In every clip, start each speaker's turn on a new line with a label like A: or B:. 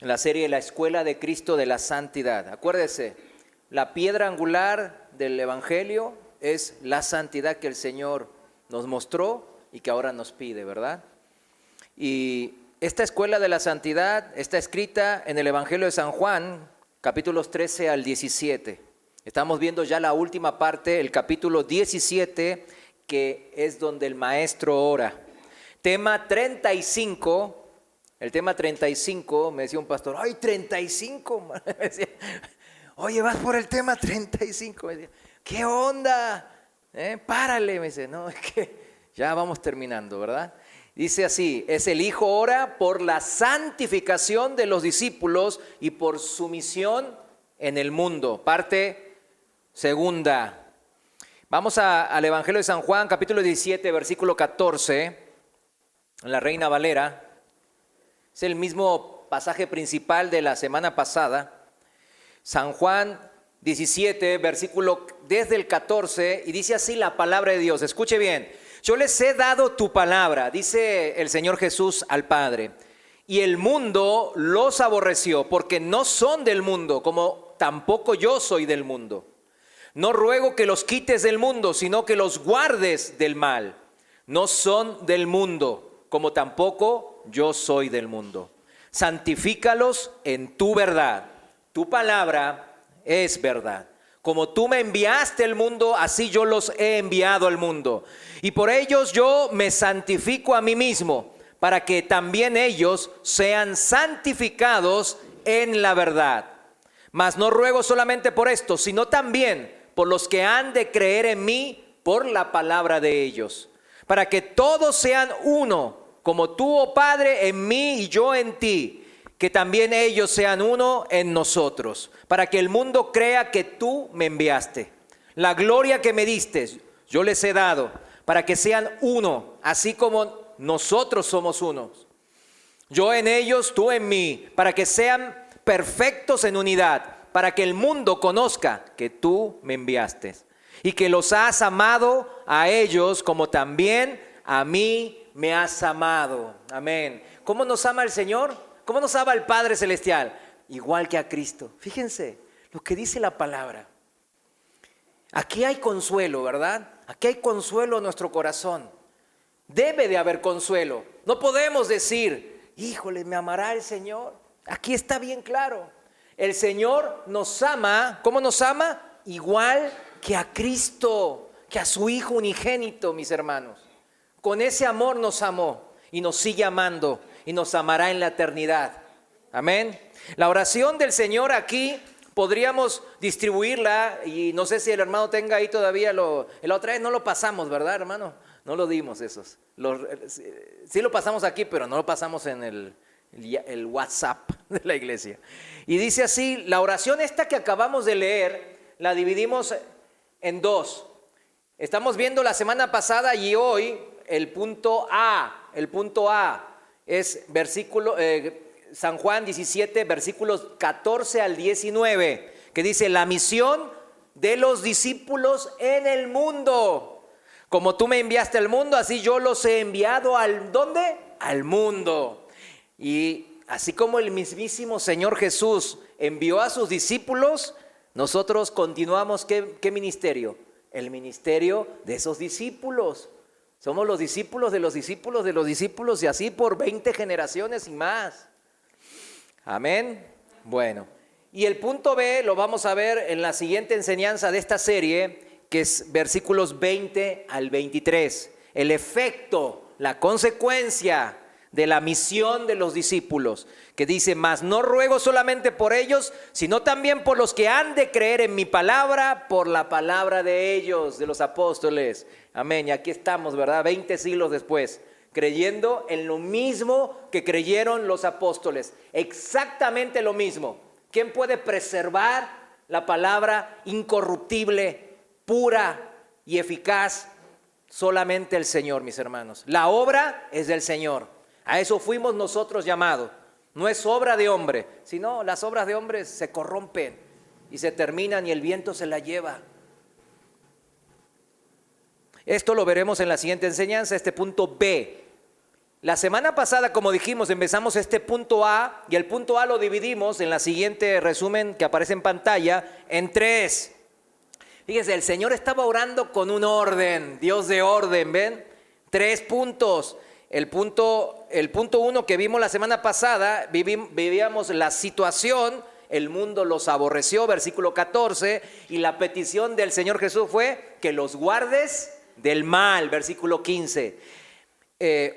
A: en la serie La Escuela de Cristo de la Santidad. Acuérdese, la piedra angular del Evangelio es la santidad que el Señor nos mostró y que ahora nos pide, ¿verdad? Y esta escuela de la santidad está escrita en el Evangelio de San Juan, capítulos 13 al 17. Estamos viendo ya la última parte, el capítulo 17, que es donde el maestro ora. Tema 35, el tema 35, me decía un pastor, ¡ay, 35! Me decía, oye, vas por el tema 35. Me decía, ¿qué onda? Párale, me dice, no, es que ya vamos terminando, ¿verdad? Dice así, es el Hijo ora por la santificación de los discípulos y por su misión en el mundo. Parte segunda. Vamos al Evangelio de San Juan, capítulo 17, versículo 14, en la Reina Valera. Es el mismo pasaje principal de la semana pasada. San Juan 17, versículo desde el 14, y dice así la palabra de Dios. Escuche bien. Yo les he dado tu palabra, dice el Señor Jesús al Padre, y el mundo los aborreció, porque no son del mundo, como tampoco yo soy del mundo. No ruego que los quites del mundo, sino que los guardes del mal. No son del mundo, como tampoco yo soy del mundo. Santifícalos en tu verdad. Tu palabra es verdad. Como tú me enviaste al mundo, así yo los he enviado al mundo. Y por ellos yo me santifico a mí mismo, para que también ellos sean santificados en la verdad. Mas no ruego solamente por esto, sino también por los que han de creer en mí por la palabra de ellos, para que todos sean uno, como tú, oh Padre, en mí y yo en ti, que también ellos sean uno en nosotros, para que el mundo crea que tú me enviaste. La gloria que me diste, yo les he dado, para que sean uno, así como nosotros somos unos. Yo en ellos, tú en mí, para que sean perfectos en unidad, para que el mundo conozca que tú me enviaste y que los has amado a ellos como también a mí me has amado. Amén. ¿Cómo nos ama el Señor? ¿Cómo nos ama el Padre Celestial? Igual que a Cristo. Fíjense lo que dice la palabra. Aquí hay consuelo, ¿verdad? Aquí hay consuelo en nuestro corazón. Debe de haber consuelo. No podemos decir, híjole, ¿me amará el Señor? Aquí está bien claro. El Señor nos ama, ¿cómo nos ama? Igual que a Cristo, que a su Hijo unigénito, mis hermanos. Con ese amor nos amó y nos sigue amando y nos amará en la eternidad. Amén. La oración del Señor aquí podríamos distribuirla, y no sé si el hermano tenga ahí todavía, la otra vez no lo pasamos, ¿verdad, hermano? No lo dimos esos. Sí lo pasamos aquí, pero no lo pasamos en el WhatsApp de la iglesia. Y dice así, la oración esta que acabamos de leer, la dividimos en dos. Estamos viendo la semana pasada y hoy el punto A es versículo, San Juan 17, versículos 14 al 19, que dice, la misión de los discípulos en el mundo. Como tú me enviaste al mundo, así yo los he enviado al, ¿dónde? Al mundo. Y así como el mismísimo Señor Jesús envió a sus discípulos, nosotros continuamos, ¿qué ministerio? El ministerio de esos discípulos. Somos los discípulos de los discípulos de los discípulos, y así por 20 generaciones y más. Amén. Bueno, y el punto B lo vamos a ver en la siguiente enseñanza de esta serie, que es versículos 20 al 23. El efecto, la consecuencia de la misión de los discípulos, que dice, mas no ruego solamente por ellos, sino también por los que han de creer en mi palabra, por la palabra de ellos, de los apóstoles. Amén. Y aquí estamos, ¿verdad? 20 siglos después, creyendo en lo mismo que creyeron los apóstoles. Exactamente lo mismo. ¿Quién puede preservar la palabra incorruptible, pura y eficaz? Solamente el Señor, mis hermanos. La obra es del Señor. A eso fuimos nosotros llamados. No es obra de hombre, sino las obras de hombres se corrompen y se terminan y el viento se la lleva. Esto lo veremos en la siguiente enseñanza, este punto B. La semana pasada, como dijimos, empezamos este punto A y el punto A lo dividimos en la siguiente resumen que aparece en pantalla en 3. Fíjense, el Señor estaba orando con un orden, Dios de orden, ¿ven? 3 puntos. El punto 1 que vimos la semana pasada, vivíamos la situación, el mundo los aborreció, versículo 14, y la petición del Señor Jesús fue que los guardes del mal, versículo 15.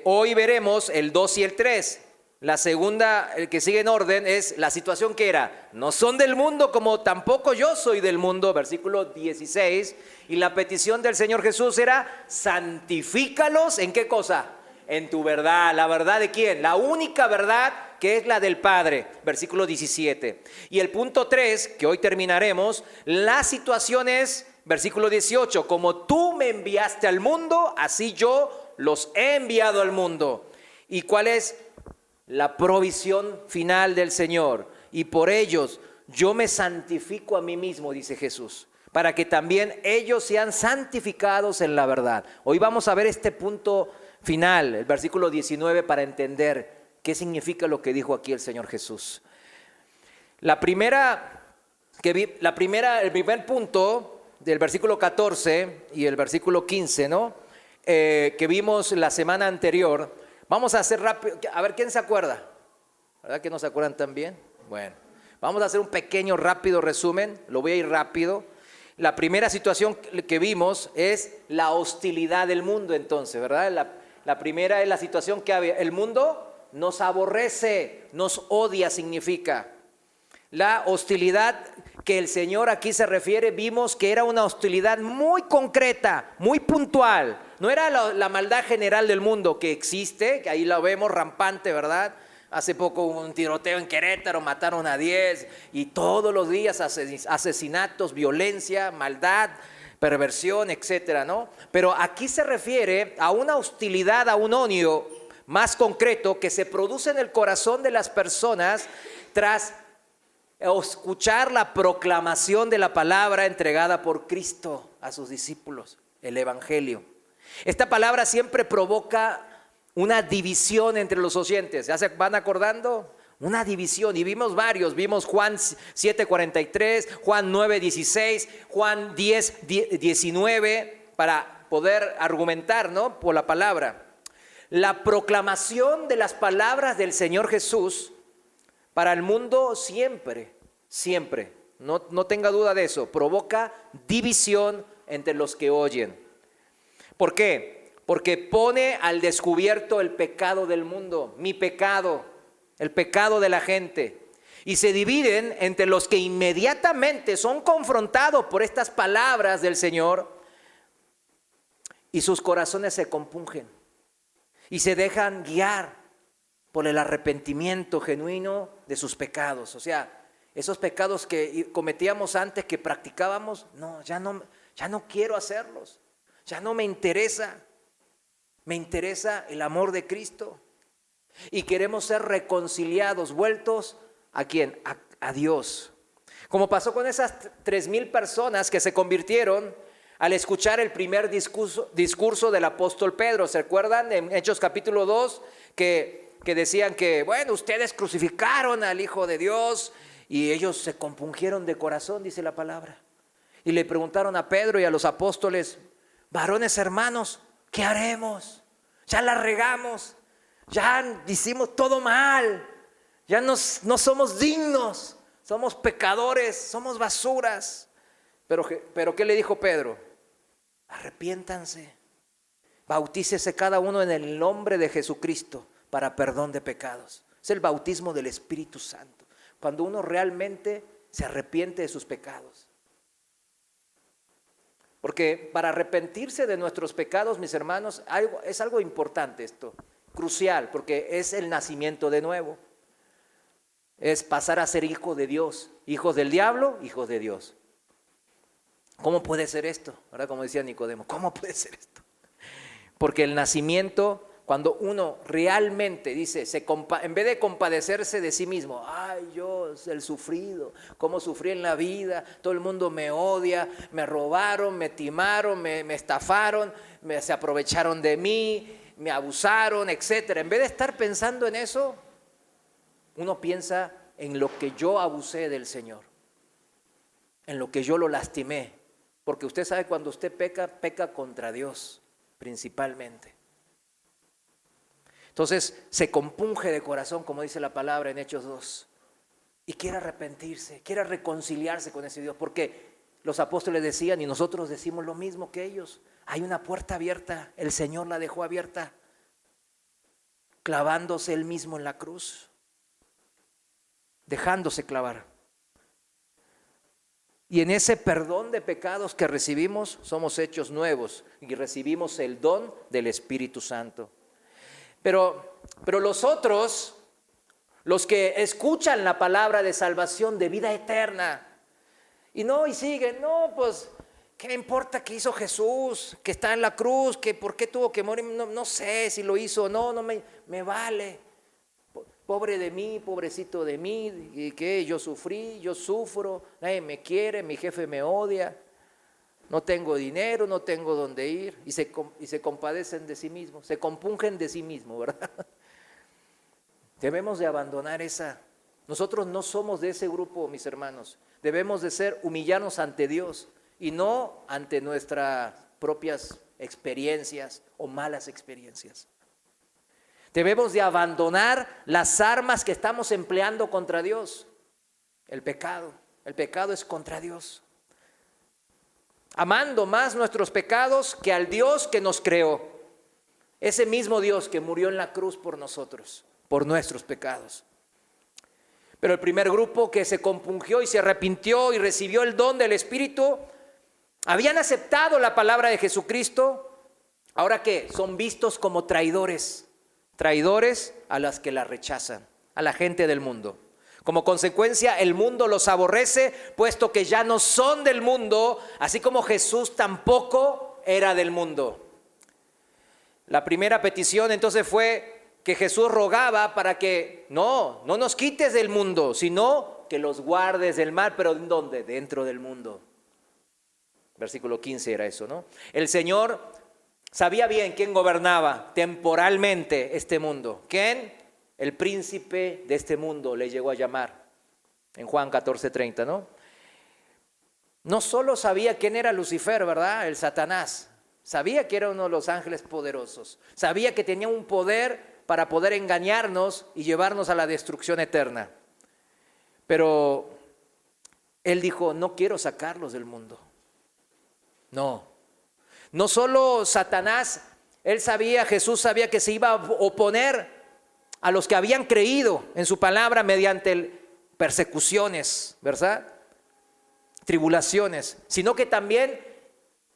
A: Hoy veremos el 2 y el 3. La segunda, el que sigue en orden, es la situación que era: no son del mundo como tampoco yo soy del mundo, versículo 16. Y la petición del Señor Jesús era: santifícalos, ¿en qué cosa? En tu verdad. ¿La verdad de quién? La única verdad, que es la del Padre, versículo 17. Y el punto 3, que hoy terminaremos, la situación es, versículo 18: como tú me enviaste al mundo, así yo los he enviado al mundo. ¿Y cuál es la provisión final del Señor? Y por ellos yo me santifico a mí mismo, dice Jesús, para que también ellos sean santificados en la verdad. Hoy vamos a ver este punto final, el versículo 19, para entender qué significa lo que dijo aquí el Señor Jesús. El primer punto del versículo 14 y el versículo 15, ¿no? Que vimos la semana anterior. Vamos a hacer rápido, a ver, ¿quién se acuerda? ¿Verdad que no se acuerdan tan bien? Bueno, vamos a hacer un pequeño rápido resumen, lo voy a ir rápido. La primera situación que vimos es la hostilidad del mundo, entonces, ¿verdad? La primera es la situación que había. El mundo nos aborrece, nos odia, significa. La hostilidad que el Señor aquí se refiere, vimos que era una hostilidad muy concreta, muy puntual. No era la maldad general del mundo que existe, que ahí la vemos rampante, ¿verdad? Hace poco hubo un tiroteo en Querétaro, mataron a 10 y todos los días asesinatos, violencia, maldad, perversión, etcétera, ¿no? Pero aquí se refiere a una hostilidad, a un odio más concreto que se produce en el corazón de las personas tras escuchar la proclamación de la palabra entregada por Cristo a sus discípulos, el Evangelio. Esta palabra siempre provoca una división entre los oyentes. ¿Ya se van acordando? Una división, y vimos varios. Vimos Juan 7:43, Juan 9:16, Juan 10:19, para poder argumentar, ¿no?, por la palabra. La proclamación de las palabras del Señor Jesús para el mundo siempre, no tenga duda de eso, provoca división entre los que oyen. ¿Por qué? Porque pone al descubierto el pecado del mundo, mi pecado, el pecado de la gente. Y se dividen entre los que inmediatamente son confrontados por estas palabras del Señor y sus corazones se compungen y se dejan guiar por el arrepentimiento genuino de sus pecados. O sea, esos pecados que cometíamos antes, que practicábamos, ya no quiero hacerlos, ya no me interesa. Me interesa el amor de Cristo. Y queremos ser reconciliados, vueltos ¿a quién? A Dios. Como pasó con esas 3,000 personas que se convirtieron al escuchar el primer discurso del apóstol Pedro. ¿Se acuerdan en Hechos capítulo 2 que decían que, bueno, ustedes crucificaron al Hijo de Dios? Y ellos se compungieron de corazón, dice la palabra. Y le preguntaron a Pedro y a los apóstoles: varones hermanos, ¿qué haremos? Ya la regamos, ya hicimos todo mal, ya no somos dignos, somos pecadores, somos basuras. Pero ¿qué le dijo Pedro? Arrepiéntanse, bautícese cada uno en el nombre de Jesucristo para perdón de pecados. Es el bautismo del Espíritu Santo, cuando uno realmente se arrepiente de sus pecados. Porque para arrepentirse de nuestros pecados, mis hermanos, es algo importante esto, crucial, porque es el nacimiento de nuevo. Es pasar a ser hijo de Dios, hijos del diablo, hijos de Dios. ¿Cómo puede ser esto? ¿Verdad? Como decía Nicodemo, ¿cómo puede ser esto? Porque el nacimiento, cuando uno realmente dice, en vez de compadecerse de sí mismo, ay, yo, el sufrido, cómo sufrí en la vida, todo el mundo me odia, me robaron, me timaron, me estafaron, se aprovecharon de mí, me abusaron, etcétera. En vez de estar pensando en eso, uno piensa en lo que yo abusé del Señor, en lo que yo lo lastimé. Porque usted sabe, cuando usted peca, peca contra Dios, principalmente. Entonces se compunge de corazón, como dice la palabra en Hechos 2, y quiere arrepentirse, quiere reconciliarse con ese Dios, porque los apóstoles decían, y nosotros decimos lo mismo que ellos, hay una puerta abierta, el Señor la dejó abierta, clavándose Él mismo en la cruz, dejándose clavar. Y en ese perdón de pecados que recibimos, somos hechos nuevos y recibimos el don del Espíritu Santo. Pero los otros, los que escuchan la palabra de salvación, de vida eterna, y siguen, pues, ¿qué importa qué hizo Jesús? Que está en la cruz, que por qué tuvo que morir, no sé si lo hizo o no me vale. Pobre de mí, pobrecito de mí, y que yo sufrí, yo sufro, nadie me quiere, mi jefe me odia, no tengo dinero, no tengo dónde ir, y se compadecen de sí mismos, se compungen de sí mismos, ¿verdad? Debemos de abandonar esa. Nosotros no somos de ese grupo, mis hermanos. Debemos de humillarnos ante Dios y no ante nuestras propias experiencias o malas experiencias. Debemos de abandonar las armas que estamos empleando contra Dios. El pecado es contra Dios. Amando más nuestros pecados que al Dios que nos creó. Ese mismo Dios que murió en la cruz por nosotros, por nuestros pecados. Pero el primer grupo que se compungió y se arrepintió y recibió el don del Espíritu, habían aceptado la palabra de Jesucristo. ¿Ahora qué? Son vistos como traidores. Traidores a las que la rechazan, a la gente del mundo. Como consecuencia, el mundo los aborrece, puesto que ya no son del mundo, así como Jesús tampoco era del mundo. La primera petición entonces fue que Jesús rogaba para que no nos quites del mundo, sino que los guardes del mal. ¿Pero en dónde? Dentro del mundo. Versículo 15 era eso, ¿no? El Señor sabía bien quién gobernaba temporalmente este mundo. ¿Quién? El príncipe de este mundo le llegó a llamar en Juan 14:30, ¿no? No solo sabía quién era Lucifer, ¿verdad? El Satanás. Sabía que era uno de los ángeles poderosos. Sabía que tenía un poder para poder engañarnos y llevarnos a la destrucción eterna. Pero Él dijo, no quiero sacarlos del mundo. No solo Satanás, Jesús sabía que se iba a oponer a los que habían creído en su palabra mediante persecuciones, ¿verdad? Tribulaciones, sino que también,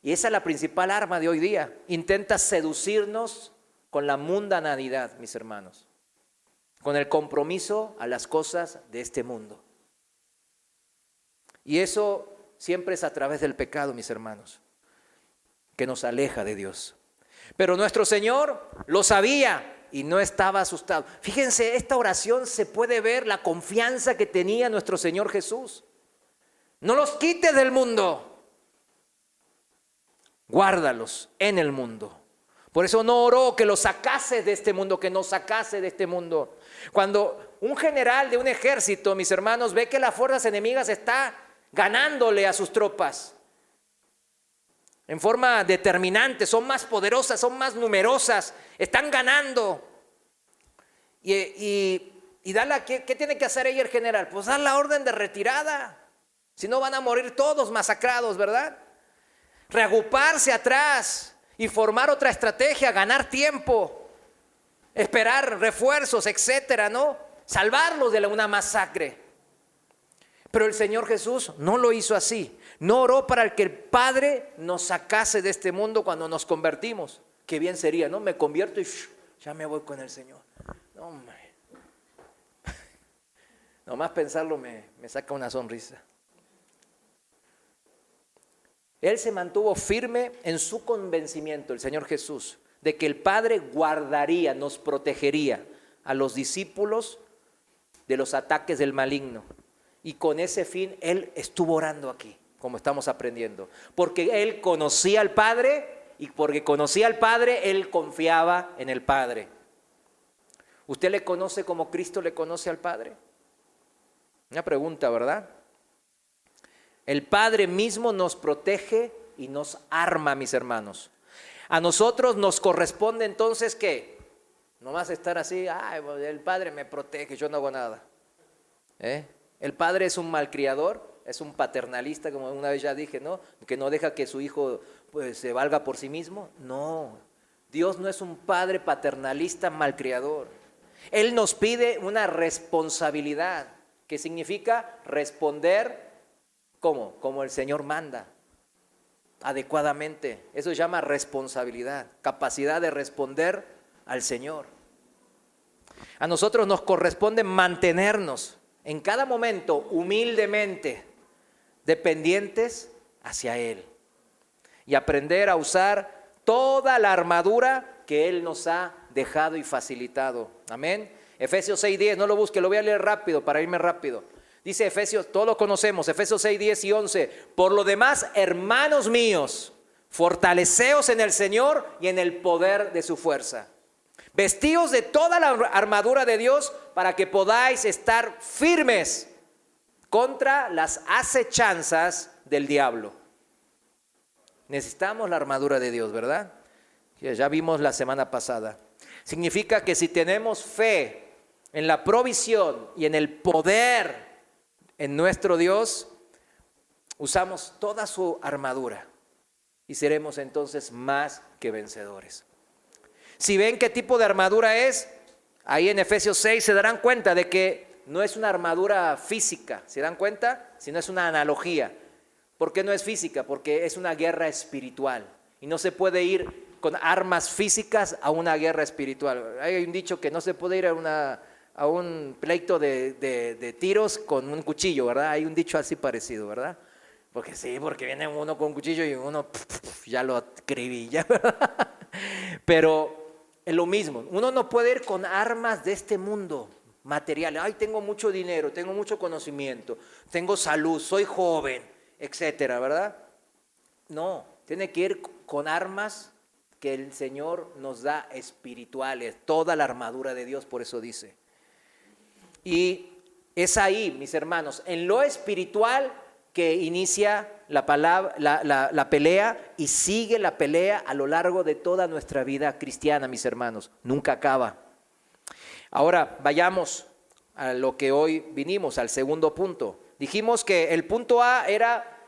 A: y esa es la principal arma de hoy día, intenta seducirnos con la mundanalidad, mis hermanos, con el compromiso a las cosas de este mundo. Y eso siempre es a través del pecado, mis hermanos, que nos aleja de Dios. Pero nuestro Señor lo sabía y no estaba asustado. Fíjense, esta oración se puede ver la confianza que tenía nuestro Señor Jesús. No los quites del mundo, guárdalos en el mundo. Por eso no oró que los sacase de este mundo, que nos sacase de este mundo. Cuando un general de un ejército, mis hermanos, ve que las fuerzas enemigas está ganándole a sus tropas en forma determinante, son más poderosas, son más numerosas, están ganando. ¿Qué tiene que hacer ahí el general? Pues dar la orden de retirada, si no van a morir todos masacrados, ¿verdad? Reagruparse atrás y formar otra estrategia, ganar tiempo, esperar refuerzos, etcétera, ¿no? Salvarlos de una masacre. Pero el Señor Jesús no lo hizo así. No oró para que el Padre nos sacase de este mundo cuando nos convertimos. Qué bien sería, ¿no? Me convierto y ya me voy con el Señor. No, hombre. Nomás pensarlo me saca una sonrisa. Él se mantuvo firme en su convencimiento, el Señor Jesús, de que el Padre guardaría, nos protegería a los discípulos de los ataques del maligno. Y con ese fin Él estuvo orando aquí, como estamos aprendiendo. Porque Él conocía al Padre y porque conocía al Padre, él confiaba en el Padre. ¿Usted le conoce como Cristo le conoce al Padre? Una pregunta, ¿verdad? El Padre mismo nos protege y nos arma, mis hermanos. A nosotros nos corresponde entonces, ¿qué? Nomás estar así, ay, el Padre me protege, yo no hago nada. El Padre es un malcriador, es un paternalista, como una vez ya dije, ¿no? Que no deja que su hijo pues, se valga por sí mismo. No, Dios no es un Padre paternalista malcriador. Él nos pide una responsabilidad, que significa responder, ¿cómo? Como el Señor manda, adecuadamente. Eso se llama responsabilidad, capacidad de responder al Señor. A nosotros nos corresponde mantenernos en cada momento humildemente dependientes hacia Él y aprender a usar toda la armadura que Él nos ha dejado y facilitado. Amén. Efesios 6:10, no lo busque, lo voy a leer rápido para irme rápido. Dice Efesios, todos lo conocemos, Efesios 6:10 y 11. Por lo demás, hermanos míos, fortaleceos en el Señor y en el poder de su fuerza. Vestíos de toda la armadura de Dios para que podáis estar firmes contra las acechanzas del diablo. Necesitamos la armadura de Dios, ¿verdad? Ya vimos la semana pasada. Significa que si tenemos fe en la provisión y en el poder en nuestro Dios, usamos toda su armadura y seremos entonces más que vencedores. Si ven qué tipo de armadura es, ahí en Efesios 6 se darán cuenta de que no es una armadura física, ¿se dan cuenta? Sino es una analogía. ¿Por qué no es física? Porque es una guerra espiritual y no se puede ir con armas físicas a una guerra espiritual. Hay un dicho que no se puede ir a un pleito de tiros con un cuchillo, ¿verdad? Hay un dicho así parecido, ¿verdad? Porque sí, porque viene uno con un cuchillo y uno ya lo acribilla, ¿verdad? Pero es lo mismo, uno no puede ir con armas de este mundo material. Ay, tengo mucho dinero, tengo mucho conocimiento, tengo salud, soy joven, etcétera, ¿verdad? No, tiene que ir con armas que el Señor nos da espirituales, toda la armadura de Dios, por eso dice. Y es ahí, mis hermanos, en lo espiritual que inicia la pelea y sigue la pelea a lo largo de toda nuestra vida cristiana, mis hermanos. Nunca acaba. Ahora vayamos a lo que hoy vinimos, al segundo punto. Dijimos que el punto A era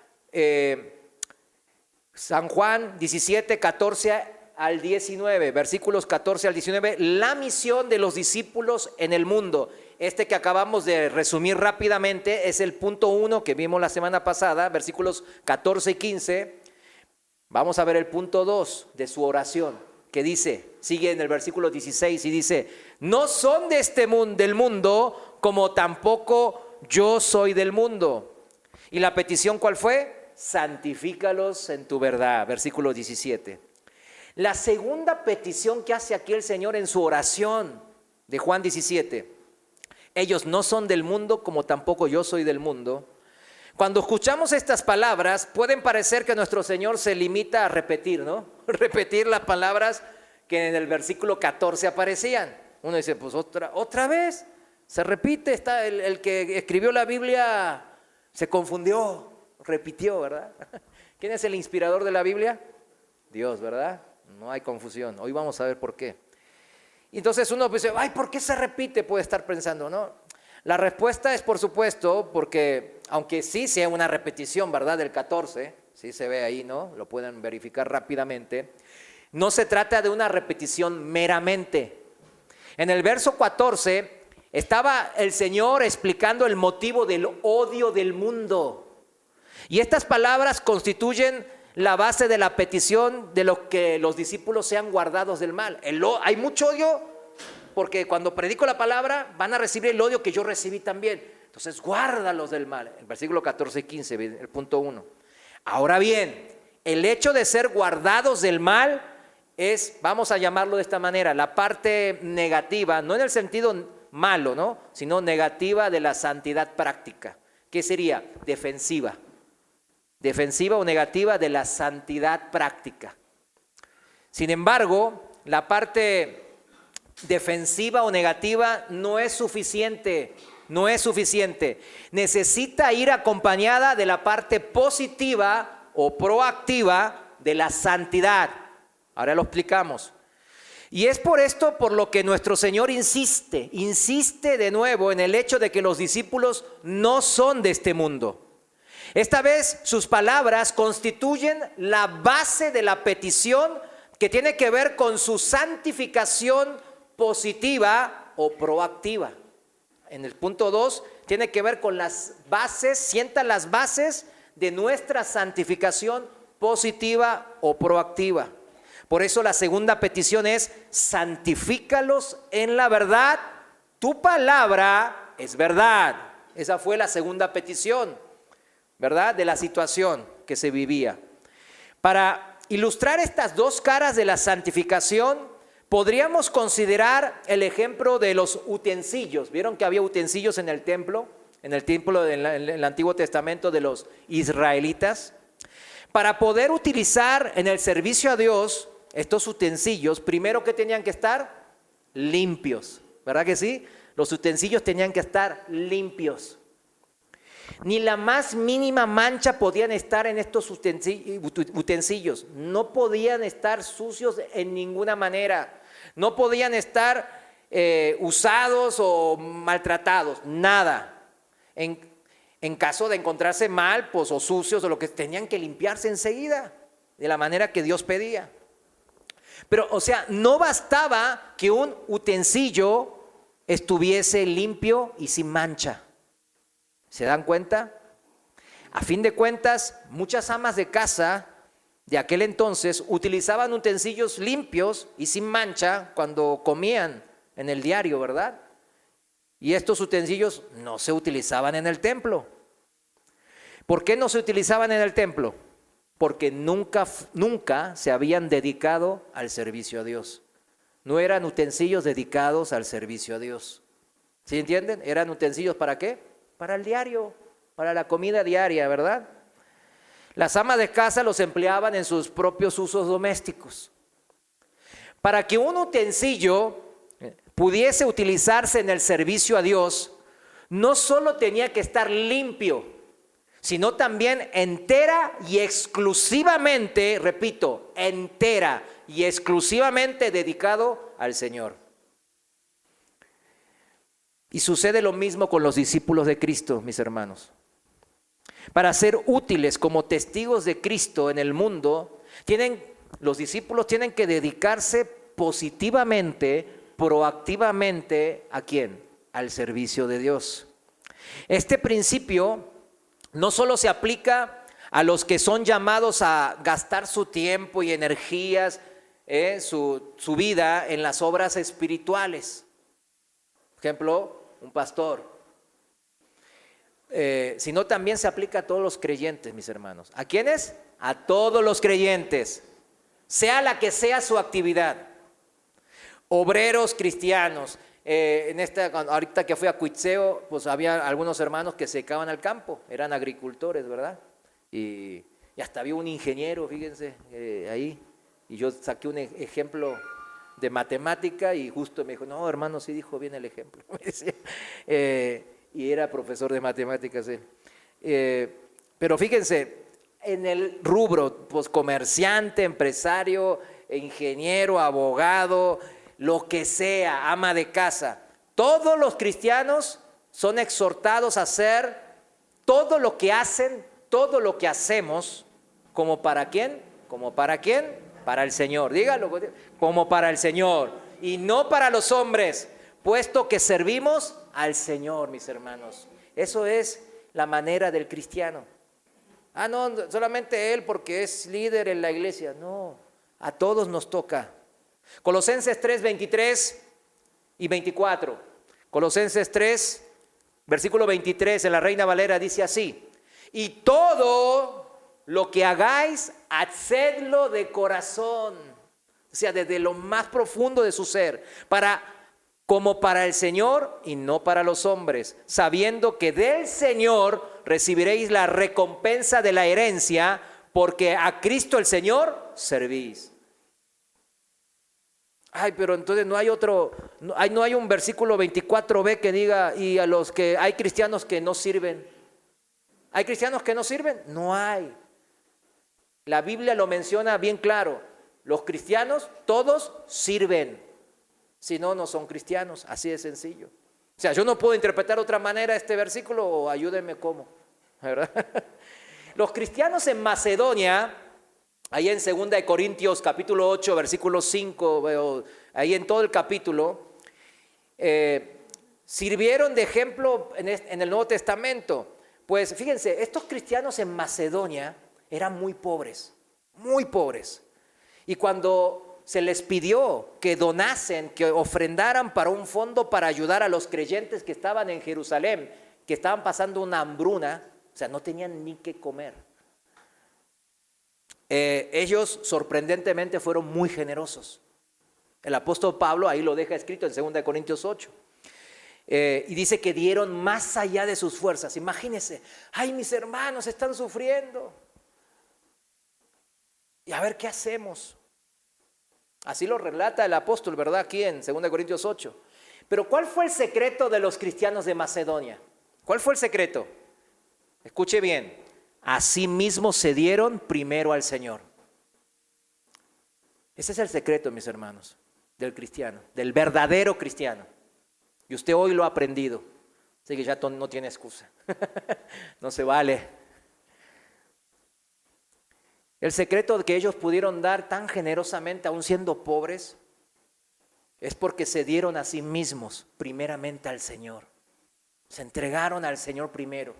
A: San Juan 17, 14 al 19, versículos 14 al 19, la misión de los discípulos en el mundo. Este que acabamos de resumir rápidamente es el punto 1 que vimos la semana pasada, versículos 14 y 15. Vamos a ver el punto 2 de su oración, que dice, sigue en el versículo 16 y dice, no son de este mundo, del mundo, como tampoco yo soy del mundo. Y la petición, ¿cuál fue? Santifícalos en tu verdad, versículo 17. La segunda petición que hace aquí el Señor en su oración de Juan 17, ellos no son del mundo como tampoco yo soy del mundo. Cuando escuchamos estas palabras, pueden parecer que nuestro Señor se limita a repetir, ¿no? Repetir las palabras que en el versículo 14 aparecían. Uno dice, pues otra vez, se repite, está el que escribió la Biblia se confundió, repitió, ¿verdad? ¿Quién es el inspirador de la Biblia? Dios, ¿verdad? No hay confusión. Hoy vamos a ver por qué. Entonces uno dice, ay, ¿por qué se repite? Puede estar pensando, ¿no? La respuesta es, por supuesto, porque aunque sí sea una repetición, ¿verdad? Del 14, sí se ve ahí, ¿no? Lo pueden verificar rápidamente. No se trata de una repetición meramente. En el verso 14 estaba el Señor explicando el motivo del odio del mundo. Y estas palabras constituyen la base de la petición de lo que los discípulos sean guardados del mal. Hay mucho odio porque cuando predico la palabra van a recibir el odio que yo recibí también. Entonces guárdalos del mal. El versículo 14 y 15, el punto 1. Ahora bien, el hecho de ser guardados del mal es, vamos a llamarlo de esta manera, la parte negativa, no en el sentido malo, ¿no? Sino negativa de la santidad práctica. ¿Qué sería? Defensiva o negativa de la santidad práctica. Sin embargo, la parte defensiva o negativa no es suficiente, no es suficiente. Necesita ir acompañada de la parte positiva o proactiva de la santidad. Ahora lo explicamos. Y es por esto por lo que nuestro Señor insiste de nuevo en el hecho de que los discípulos no son de este mundo. Esta vez sus palabras constituyen la base de la petición que tiene que ver con su santificación positiva o proactiva. En el punto 2 tiene que ver con las bases, sienta las bases de nuestra santificación positiva o proactiva. Por eso la segunda petición es: santifícalos en la verdad, tu palabra es verdad. Esa fue la segunda petición, ¿verdad? De la situación que se vivía. Para ilustrar estas dos caras de la santificación, podríamos considerar el ejemplo de los utensilios. ¿Vieron que había utensilios en el templo? En el templo del Antiguo Testamento de los israelitas. Para poder utilizar en el servicio a Dios estos utensilios, primero que tenían que estar limpios, ¿verdad que sí? Los utensilios tenían que estar limpios. Ni la más mínima mancha podían estar en estos utensilios. No podían estar sucios en ninguna manera. No podían estar usados o maltratados, nada. En caso de encontrarse mal, pues, o sucios o lo que, tenían que limpiarse enseguida, de la manera que Dios pedía. Pero, o sea, no bastaba que un utensilio estuviese limpio y sin mancha. ¿Se dan cuenta? A fin de cuentas, muchas amas de casa de aquel entonces utilizaban utensilios limpios y sin mancha cuando comían en el diario, ¿verdad? Y estos utensilios no se utilizaban en el templo. ¿Por qué no se utilizaban en el templo? Porque nunca se habían dedicado al servicio a Dios. No eran utensilios dedicados al servicio a Dios. ¿Sí entienden? Eran utensilios ¿para qué? Para el diario, para la comida diaria, ¿verdad? Las amas de casa los empleaban en sus propios usos domésticos. Para que un utensilio pudiese utilizarse en el servicio a Dios, no solo tenía que estar limpio, sino también entera y exclusivamente, repito, entera y exclusivamente dedicado al Señor. Y sucede lo mismo con los discípulos de Cristo, mis hermanos. Para ser útiles como testigos de Cristo en el mundo, los discípulos tienen que dedicarse positivamente, proactivamente, ¿a quién? Al servicio de Dios. Este principio no solo se aplica a los que son llamados a gastar su tiempo y energías, su vida en las obras espirituales. Por ejemplo, un pastor. Sino también se aplica a todos los creyentes, mis hermanos. ¿A quiénes? A todos los creyentes, sea la que sea su actividad. Obreros cristianos. Ahorita que fui a Cuitzeo, pues había algunos hermanos que se dedicaban al campo, eran agricultores, ¿verdad? Y hasta había un ingeniero, fíjense, ahí. Y yo saqué un ejemplo de matemática y justo me dijo, no, hermano, sí dijo bien el ejemplo. Y era profesor de matemáticas él. Pero fíjense, en el rubro, pues comerciante, empresario, ingeniero, abogado, lo que sea, ama de casa, todos los cristianos son exhortados a hacer todo lo que hacen, todo lo que hacemos, ¿como para quién? ¿Como para quién? Para el Señor, dígalo, como para el Señor y no para los hombres, puesto que servimos al Señor, mis hermanos. Eso es la manera del cristiano. No, solamente él porque es líder en la iglesia. No, a todos nos toca. Colosenses 3, 23 y 24. Colosenses 3, versículo 23 en la Reina Valera dice así: y todo lo que hagáis, hacedlo de corazón, o sea, desde lo más profundo de su ser, como para el Señor y no para los hombres, sabiendo que del Señor recibiréis la recompensa de la herencia, porque a Cristo el Señor servís. Ay, pero entonces no hay otro, no hay un versículo 24b que diga, y a los que hay cristianos que no sirven. ¿Hay cristianos que no sirven? No hay. La Biblia lo menciona bien claro. Los cristianos todos sirven. Si no, no son cristianos. Así de sencillo. O sea, yo no puedo interpretar de otra manera este versículo, o ayúdenme cómo, ¿verdad? Los cristianos en Macedonia, ahí en 2 Corintios capítulo 8, versículo 5, ahí en todo el capítulo, sirvieron de ejemplo en el Nuevo Testamento. Pues fíjense, estos cristianos en Macedonia eran muy pobres, muy pobres. Y cuando se les pidió que donasen, que ofrendaran para un fondo para ayudar a los creyentes que estaban en Jerusalén, que estaban pasando una hambruna, o sea, no tenían ni qué comer. Ellos sorprendentemente fueron muy generosos. El apóstol Pablo ahí lo deja escrito en 2 Corintios 8. Y dice que dieron más allá de sus fuerzas. Imagínense, ay, mis hermanos están sufriendo. Y a ver qué hacemos. Así lo relata el apóstol, ¿verdad? Aquí en 2 Corintios 8. Pero ¿cuál fue el secreto de los cristianos de Macedonia? ¿Cuál fue el secreto? Escuche bien. Asimismo se dieron primero al Señor. Ese es el secreto, mis hermanos, del cristiano, del verdadero cristiano. Y usted hoy lo ha aprendido. Así que ya no tiene excusa. No se vale. El secreto de que ellos pudieron dar tan generosamente, aún siendo pobres, es porque se dieron a sí mismos primeramente al Señor. Se entregaron al Señor primero.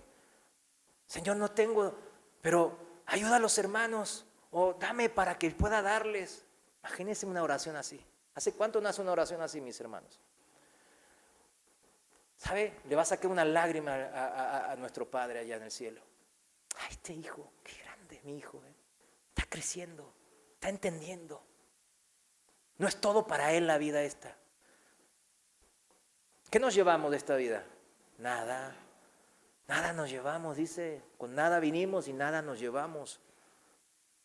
A: Señor, no tengo, pero ayuda a los hermanos, o dame para que pueda darles. Imagínense una oración así. ¿Hace cuánto nace una oración así, mis hermanos? ¿Sabe? Le va a sacar una lágrima a nuestro Padre allá en el cielo. Ay, este hijo, qué grande es mi hijo. Está creciendo, está entendiendo. No es todo para él la vida esta. ¿Qué nos llevamos de esta vida? Nada. Nada nos llevamos, dice. Con nada vinimos y nada nos llevamos.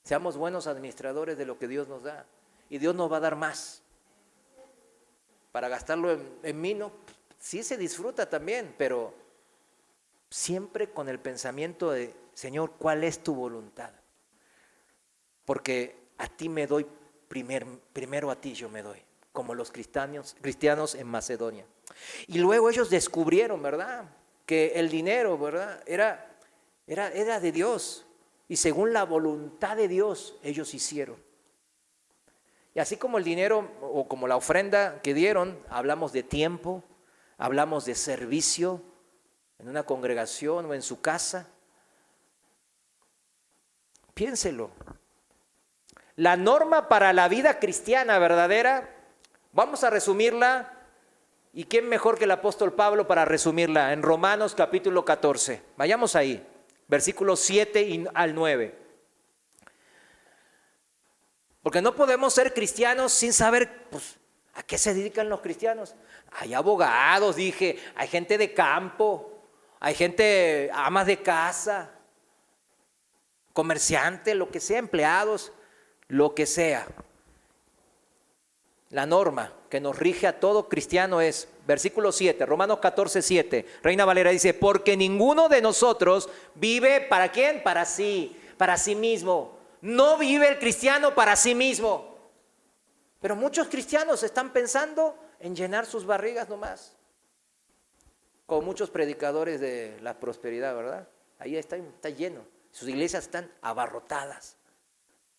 A: Seamos buenos administradores de lo que Dios nos da. Y Dios nos va a dar más. Para gastarlo en mí, no. Sí se disfruta también, pero siempre con el pensamiento de, Señor, ¿cuál es tu voluntad? Porque a ti me doy, primero a ti yo me doy, como los cristianos en Macedonia. Y luego ellos descubrieron, ¿verdad?, que el dinero, ¿verdad?, era de Dios. Y según la voluntad de Dios, ellos hicieron. Y así como el dinero o como la ofrenda que dieron, hablamos de tiempo, hablamos de servicio en una congregación o en su casa. Piénselo. La norma para la vida cristiana verdadera, vamos a resumirla, y quién mejor que el apóstol Pablo para resumirla, en Romanos capítulo 14. Vayamos ahí, versículos 7 al 9. Porque no podemos ser cristianos sin saber, pues, ¿a qué se dedican los cristianos? Hay abogados, dije, hay gente de campo, hay gente, amas de casa, comerciantes, lo que sea, empleados, lo que sea. La norma que nos rige a todo cristiano es, versículo 7, Romanos 14, 7, Reina Valera dice, porque ninguno de nosotros vive, ¿para quién? Para sí mismo. No vive el cristiano para sí mismo. Pero muchos cristianos están pensando en llenar sus barrigas nomás. Como muchos predicadores de la prosperidad, ¿verdad? Ahí está lleno. Sus iglesias están abarrotadas.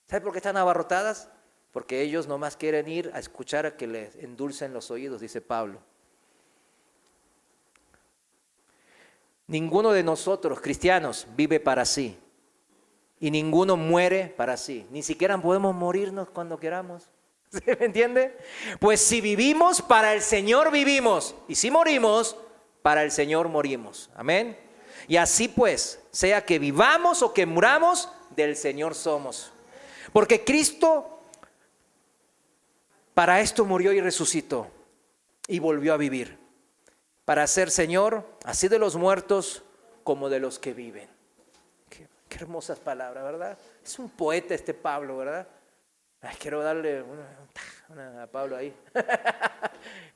A: ¿Sabe por qué están abarrotadas? Porque ellos nomás quieren ir a escuchar a que les endulcen los oídos, dice Pablo. Ninguno de nosotros, cristianos, vive para sí. Y ninguno muere para sí. Ni siquiera podemos morirnos cuando queramos. ¿Se me entiende? Pues si vivimos, para el Señor vivimos. Y si morimos, para el Señor morimos. Amén. Y así pues, sea que vivamos o que muramos, del Señor somos. Porque Cristo para esto murió y resucitó y volvió a vivir. Para ser Señor, así de los muertos como de los que viven. Qué hermosas palabras, ¿verdad? Es un poeta este Pablo, ¿verdad? Ay, quiero darle A Pablo ahí.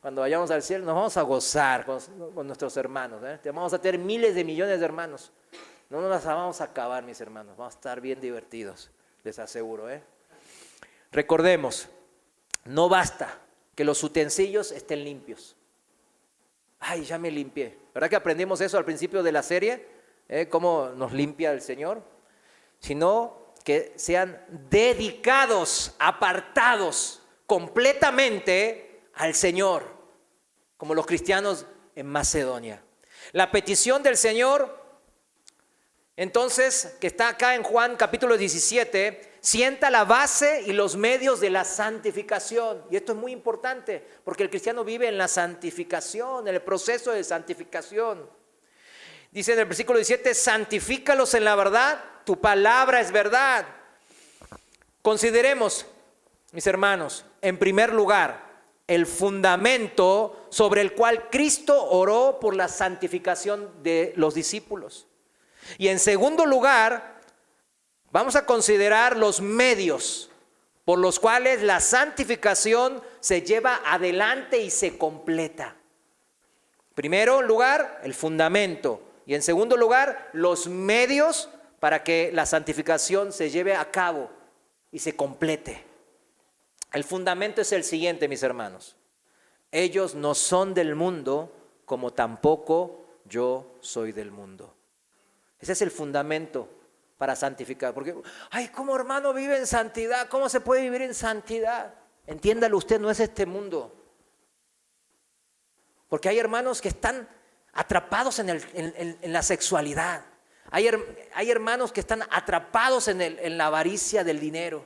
A: Cuando vayamos al cielo nos vamos a gozar con nuestros hermanos. Vamos a tener miles de millones de hermanos. No nos las vamos a acabar, mis hermanos. Vamos a estar bien divertidos, les aseguro. Recordemos, no basta que los utensilios estén limpios. Ay, ya me limpié. ¿Verdad que aprendimos eso al principio de la serie? Cómo nos limpia el Señor. Sino que sean dedicados, apartados completamente al Señor, como los cristianos en Macedonia. La petición del Señor, entonces, que está acá en Juan capítulo 17, sienta la base y los medios de la santificación. Y esto es muy importante, porque el cristiano vive en la santificación, en el proceso de santificación. Dice en el versículo 17, santifícalos en la verdad, tu palabra es verdad. Consideremos, mis hermanos, en primer lugar, el fundamento sobre el cual Cristo oró por la santificación de los discípulos. Y en segundo lugar, vamos a considerar los medios por los cuales la santificación se lleva adelante y se completa. Primero lugar, el fundamento. Y en segundo lugar, los medios para que la santificación se lleve a cabo y se complete. El fundamento es el siguiente, mis hermanos. Ellos no son del mundo, como tampoco yo soy del mundo. Ese es el fundamento para santificar. Porque, ay, ¿cómo hermano vive en santidad? ¿Cómo se puede vivir en santidad? Entiéndalo usted, no es este mundo. Porque hay hermanos que están atrapados en la sexualidad. Hay hermanos que están atrapados en la avaricia del dinero.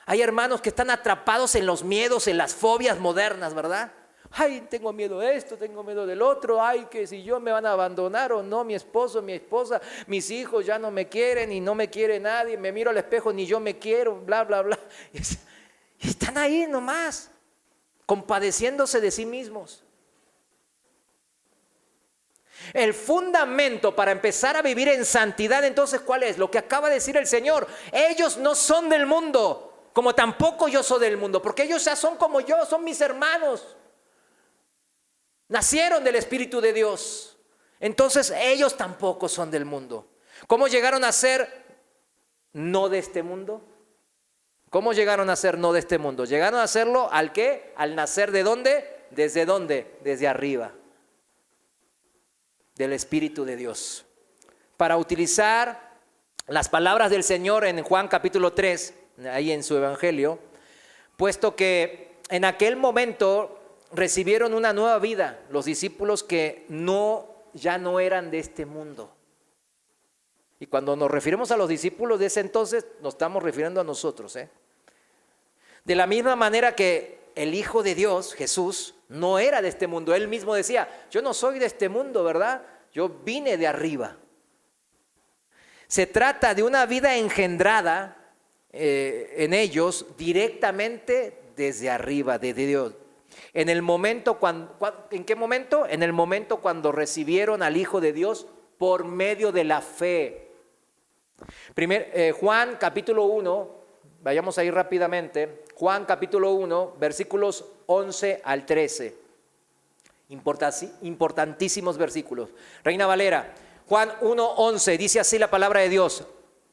A: Hay hermanos que están atrapados en los miedos, en las fobias modernas, ¿verdad? Ay, tengo miedo de esto, tengo miedo del otro. Ay, que si yo me van a abandonar o no, mi esposo, mi esposa, mis hijos ya no me quieren y no me quiere nadie. Me miro al espejo, ni yo me quiero, bla, bla, bla. Y están ahí nomás, compadeciéndose de sí mismos. El fundamento para empezar a vivir en santidad, entonces, ¿cuál es? Lo que acaba de decir el Señor. Ellos no son del mundo, como tampoco yo soy del mundo, porque ellos ya son como yo, son mis hermanos. Nacieron del Espíritu de Dios. Entonces, ellos tampoco son del mundo. ¿Cómo llegaron a ser no de este mundo? ¿Cómo llegaron a ser no de este mundo? Llegaron a hacerlo ¿al qué? Al nacer ¿de dónde? ¿Desde dónde? Desde arriba. Del Espíritu de Dios. Para utilizar las palabras del Señor en Juan capítulo 3, ahí en su evangelio, puesto que en aquel momento recibieron una nueva vida los discípulos que ya no eran de este mundo. Y cuando nos referimos a los discípulos de ese entonces, nos estamos refiriendo a nosotros. De la misma manera que el Hijo de Dios, Jesús, no era de este mundo. Él mismo decía, yo no soy de este mundo, ¿verdad? Yo vine de arriba. Se trata de una vida engendrada en ellos directamente desde arriba, desde Dios. ¿En el momento ¿en qué momento? En el momento cuando recibieron al Hijo de Dios por medio de la fe. Juan capítulo 1, vayamos ahí rápidamente. Juan capítulo 1, versículos 11 al 13. Importantísimos versículos. Reina Valera, Juan 1:11, dice así la palabra de Dios.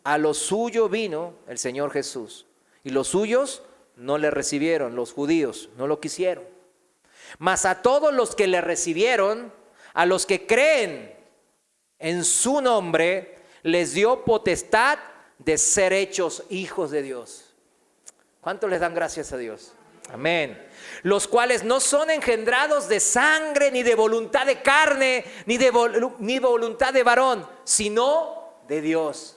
A: A lo suyo vino el Señor Jesús y los suyos no le recibieron, los judíos no lo quisieron. Mas a todos los que le recibieron, a los que creen en su nombre, les dio potestad de ser hechos hijos de Dios. ¿Cuántos les dan gracias a Dios? Amén. Los cuales no son engendrados de sangre, ni de voluntad de carne, ni voluntad de varón, sino de Dios.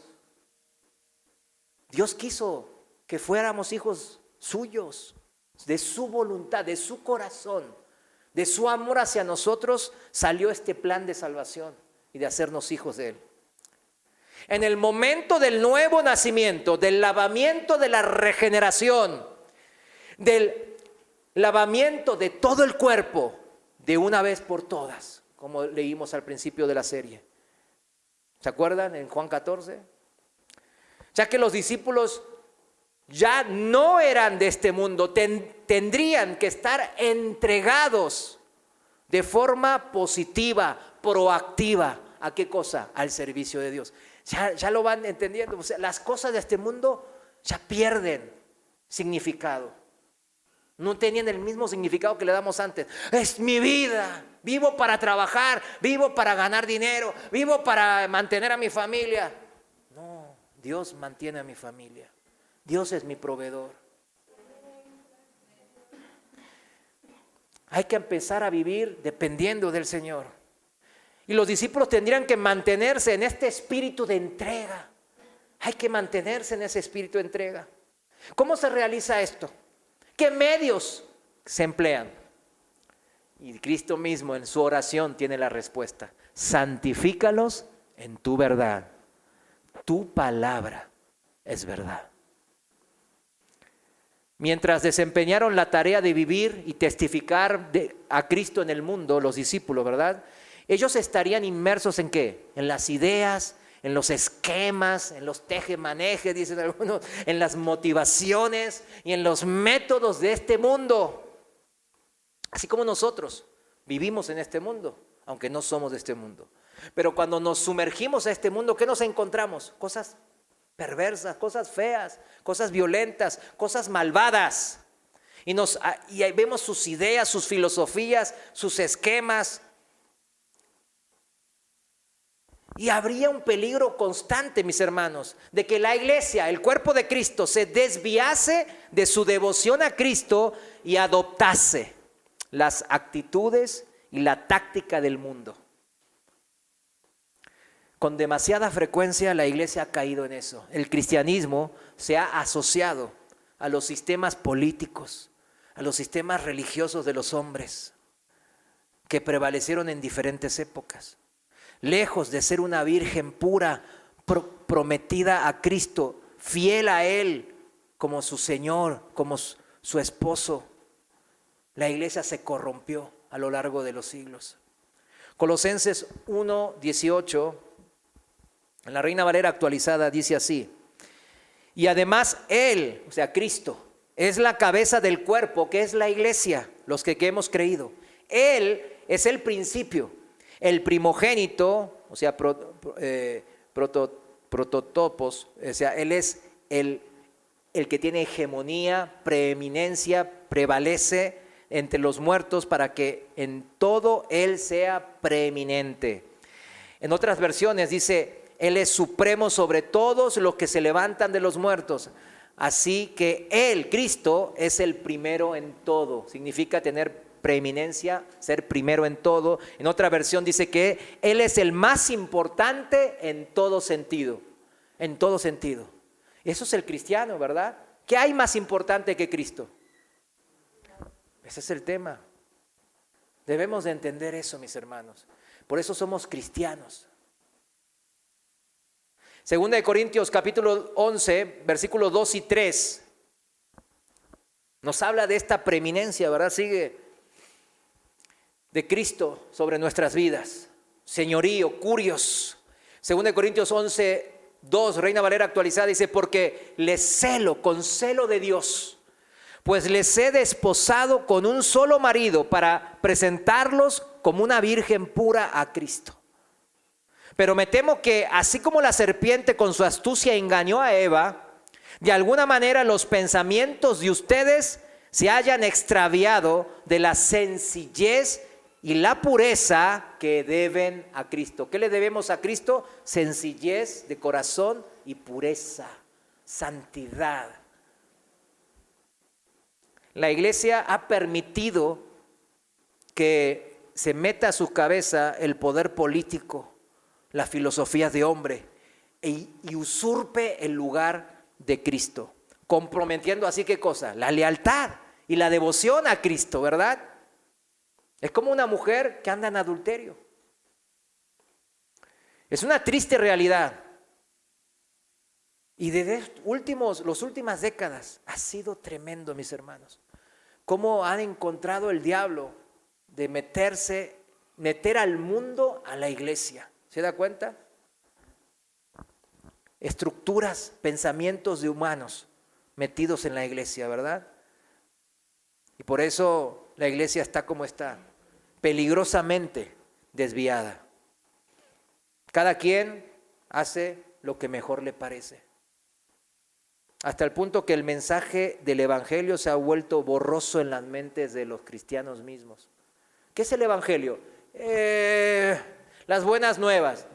A: Dios quiso que fuéramos hijos suyos, de su voluntad, de su corazón, de su amor hacia nosotros, salió este plan de salvación y de hacernos hijos de Él. En el momento del nuevo nacimiento, del lavamiento de la regeneración, del lavamiento de todo el cuerpo, de una vez por todas, como leímos al principio de la serie. ¿Se acuerdan en Juan 14? Ya que los discípulos ya no eran de este mundo, tendrían que estar entregados de forma positiva, proactiva. ¿A qué cosa? Al servicio de Dios. Ya lo van entendiendo. O sea, las cosas de este mundo ya pierden significado. No tenían el mismo significado que le damos antes. Es mi vida. Vivo para trabajar, vivo para ganar dinero, vivo para mantener a mi familia. No, Dios mantiene a mi familia. Dios es mi proveedor. Hay que empezar a vivir dependiendo del Señor. Y los discípulos tendrían que mantenerse en este espíritu de entrega. Hay que mantenerse en ese espíritu de entrega. ¿Cómo se realiza esto? ¿Qué medios se emplean? Y Cristo mismo en su oración tiene la respuesta. Santifícalos en tu verdad. Tu palabra es verdad. Mientras desempeñaron la tarea de vivir y testificar a Cristo en el mundo, los discípulos, ¿verdad? Ellos estarían inmersos ¿en qué? En las ideas, en los esquemas, en los tejemanejes, dicen algunos, en las motivaciones y en los métodos de este mundo. Así como nosotros vivimos en este mundo, aunque no somos de este mundo. Pero cuando nos sumergimos a este mundo, ¿qué nos encontramos? Cosas perversas, cosas feas, cosas violentas, cosas malvadas. Y ahí vemos sus ideas, sus filosofías, sus esquemas. Y habría un peligro constante, mis hermanos, de que la iglesia, el cuerpo de Cristo, se desviase de su devoción a Cristo y adoptase las actitudes y la táctica del mundo. Con demasiada frecuencia la iglesia ha caído en eso. El cristianismo se ha asociado a los sistemas políticos, a los sistemas religiosos de los hombres que prevalecieron en diferentes épocas. Lejos de ser una virgen pura, prometida a Cristo, fiel a Él como su Señor, como su esposo, la iglesia se corrompió a lo largo de los siglos. Colosenses 1:18, en la Reina Valera actualizada, dice así: y además Él, o sea Cristo, es la cabeza del cuerpo, que es la iglesia, los que hemos creído. Él es el principio, el primogénito, o sea, prototopos, o sea, Él es el que tiene hegemonía, preeminencia, prevalece entre los muertos para que en todo Él sea preeminente. En otras versiones dice: Él es supremo sobre todos los que se levantan de los muertos. Así que Él, Cristo, es el primero en todo. Significa tener preeminencia, ser primero en todo. En otra versión dice que Él es el más importante en todo sentido. En todo sentido. Eso es el cristiano, ¿verdad? ¿Qué hay más importante que Cristo? Ese es el tema. Debemos de entender eso, mis hermanos. Por eso somos cristianos. Segunda de Corintios capítulo 11, versículos 2 y 3, nos habla de esta preeminencia, ¿verdad? Sigue de Cristo sobre nuestras vidas. Señorío, curios. Segunda de Corintios 11, 2, Reina Valera actualizada, dice: porque les celo con celo de Dios, pues les he desposado con un solo marido para presentarlos como una virgen pura a Cristo. Pero me temo que así como la serpiente con su astucia engañó a Eva, de alguna manera los pensamientos de ustedes se hayan extraviado de la sencillez y la pureza que deben a Cristo. ¿Qué le debemos a Cristo? Sencillez de corazón y pureza, santidad. La iglesia ha permitido que se meta a su cabeza el poder político, las filosofías de hombre, y usurpe el lugar de Cristo, comprometiendo así, ¿qué cosa? La lealtad y la devoción a Cristo, ¿verdad? Es como una mujer que anda en adulterio. Es una triste realidad. Y desde las últimas décadas ha sido tremendo, mis hermanos. Cómo han encontrado el diablo de meter al mundo a la iglesia. ¿Se da cuenta? Estructuras, pensamientos de humanos metidos en la iglesia, ¿verdad? Y por eso la iglesia está como está, peligrosamente desviada. Cada quien hace lo que mejor le parece. Hasta el punto que el mensaje del evangelio se ha vuelto borroso en las mentes de los cristianos mismos. ¿Qué es el evangelio? Las buenas nuevas.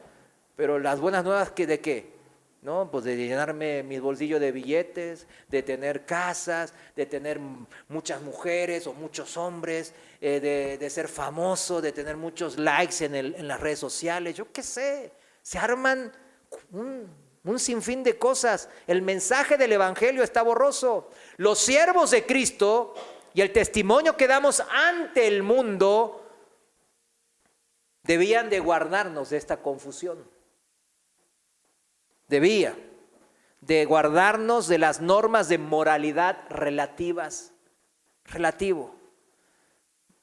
A: Pero las buenas nuevas, ¿de qué? ¿No? Pues de llenarme mis bolsillos de billetes, de tener casas, de tener muchas mujeres o muchos hombres, de ser famoso, de tener muchos likes en las redes sociales. Yo qué sé, se arman un sinfín de cosas. El mensaje del evangelio está borroso. Los siervos de Cristo y el testimonio que damos ante el mundo debían de guardarnos de esta confusión. Debía de guardarnos de las normas de moralidad relativas. Relativo.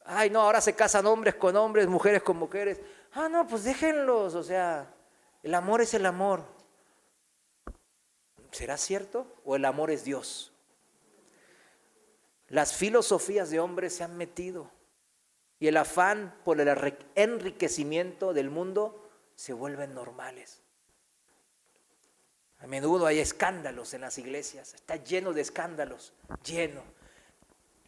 A: Ay, no, ahora se casan hombres con hombres, mujeres con mujeres. Ah, no, pues déjenlos, o sea, el amor es el amor. ¿Será cierto? ¿O el amor es Dios? Las filosofías de hombres se han metido y el afán por el enriquecimiento del mundo se vuelven normales. A menudo hay escándalos en las iglesias, está lleno de escándalos, lleno.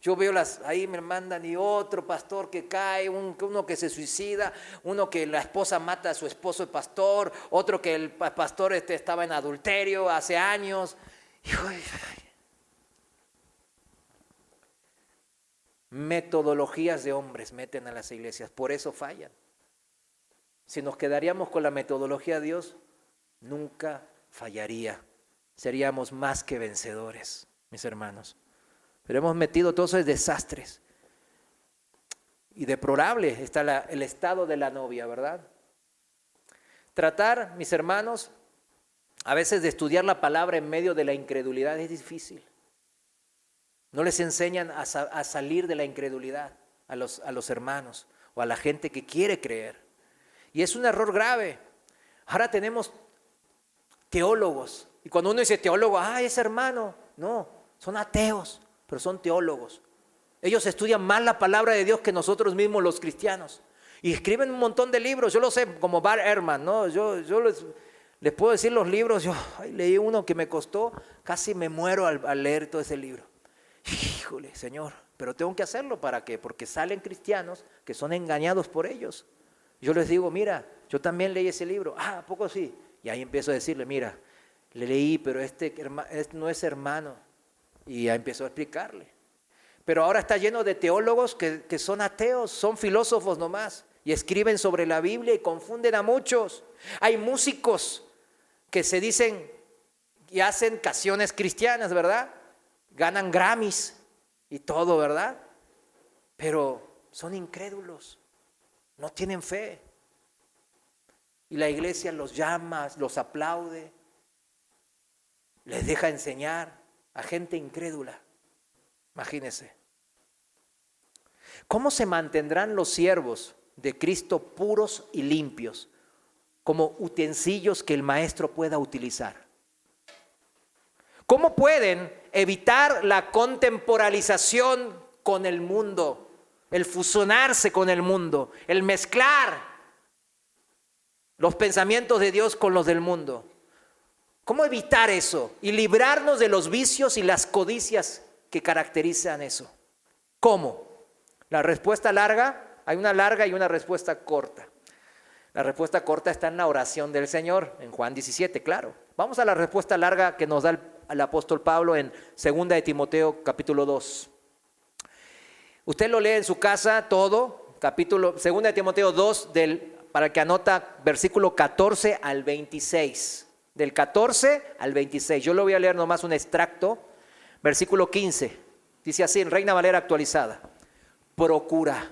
A: Yo veo ahí me mandan y otro pastor que cae, uno que se suicida, uno que la esposa mata a su esposo el pastor, otro que el pastor estaba en adulterio hace años. Metodologías de hombres meten a las iglesias, por eso fallan. Si nos quedaríamos con la metodología de Dios, nunca fallaría. Seríamos más que vencedores, mis hermanos. Pero hemos metido todos esos desastres. Y deplorable está el estado de la novia, ¿verdad? Tratar, mis hermanos, a veces de estudiar la palabra en medio de la incredulidad es difícil. No les enseñan a salir de la incredulidad a los hermanos o a la gente que quiere creer. Y es un error grave. Ahora tenemos teólogos. Y cuando uno dice teólogo, es hermano. No, son ateos, pero son teólogos. Ellos estudian más la palabra de Dios que nosotros mismos los cristianos. Y escriben un montón de libros. Yo lo sé, como Bart Ehrman, ¿no? Yo les puedo decir los libros. Yo leí uno que me costó, casi me muero al leer todo ese libro. Híjole, Señor, pero tengo que hacerlo. ¿Para qué? Porque salen cristianos que son engañados por ellos. Yo les digo, mira, yo también leí ese libro. ¿A poco sí? Y ahí empiezo a decirle, mira, le leí, pero este no es hermano. Y ya empiezo a explicarle. Pero ahora está lleno de teólogos que son ateos, son filósofos nomás. Y escriben sobre la Biblia y confunden a muchos. Hay músicos que se dicen y hacen canciones cristianas, ¿verdad? Ganan Grammys y todo, ¿verdad? Pero son incrédulos, no tienen fe. Y la iglesia los llama, los aplaude, les deja enseñar a gente incrédula. Imagínense. ¿Cómo se mantendrán los siervos de Cristo puros y limpios como utensilios que el maestro pueda utilizar? ¿Cómo pueden evitar la contemporalización con el mundo, el fusionarse con el mundo, el mezclar los pensamientos de Dios con los del mundo? ¿Cómo evitar eso y librarnos de los vicios y las codicias que caracterizan eso? ¿Cómo? La respuesta larga, hay una larga y una respuesta corta. La respuesta corta está en la oración del Señor, en Juan 17, claro. Vamos a la respuesta larga que nos da el apóstol Pablo en 2 de Timoteo capítulo 2. Usted lo lee en su casa todo, 2 de Timoteo 2, para el que anota versículo 14 al 26. Del 14 al 26. Yo le voy a leer nomás un extracto. Versículo 15. Dice así en Reina Valera actualizada. Procura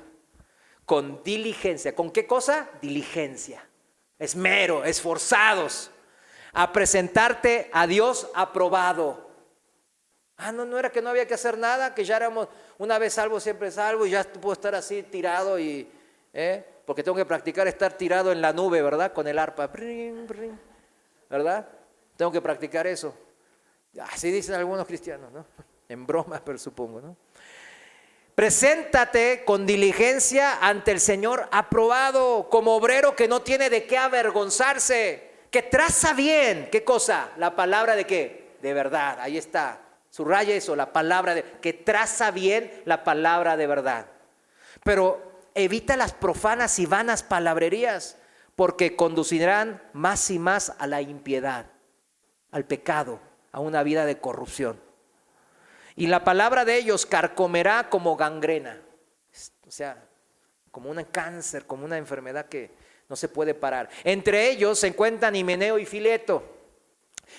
A: con diligencia. ¿Con qué cosa? Diligencia. Esmero, esforzados. A presentarte a Dios aprobado. No era que no había que hacer nada, que ya éramos una vez salvo, siempre salvo, y ya puedo estar así tirado porque tengo que practicar estar tirado en la nube, ¿verdad? Con el arpa, ¿verdad? Tengo que practicar eso. Así dicen algunos cristianos, ¿no? En broma, pero supongo, ¿no? Preséntate con diligencia ante el Señor aprobado, como obrero que no tiene de qué avergonzarse, que traza bien, ¿qué cosa? La palabra de qué? De verdad, ahí está. Subraya eso, la palabra que traza bien la palabra de verdad. Pero evita las profanas y vanas palabrerías, porque conducirán más y más a la impiedad, al pecado, a una vida de corrupción. Y la palabra de ellos carcomerá como gangrena, o sea, como un cáncer, como una enfermedad que no se puede parar. Entre ellos se encuentran Himeneo y Fileto,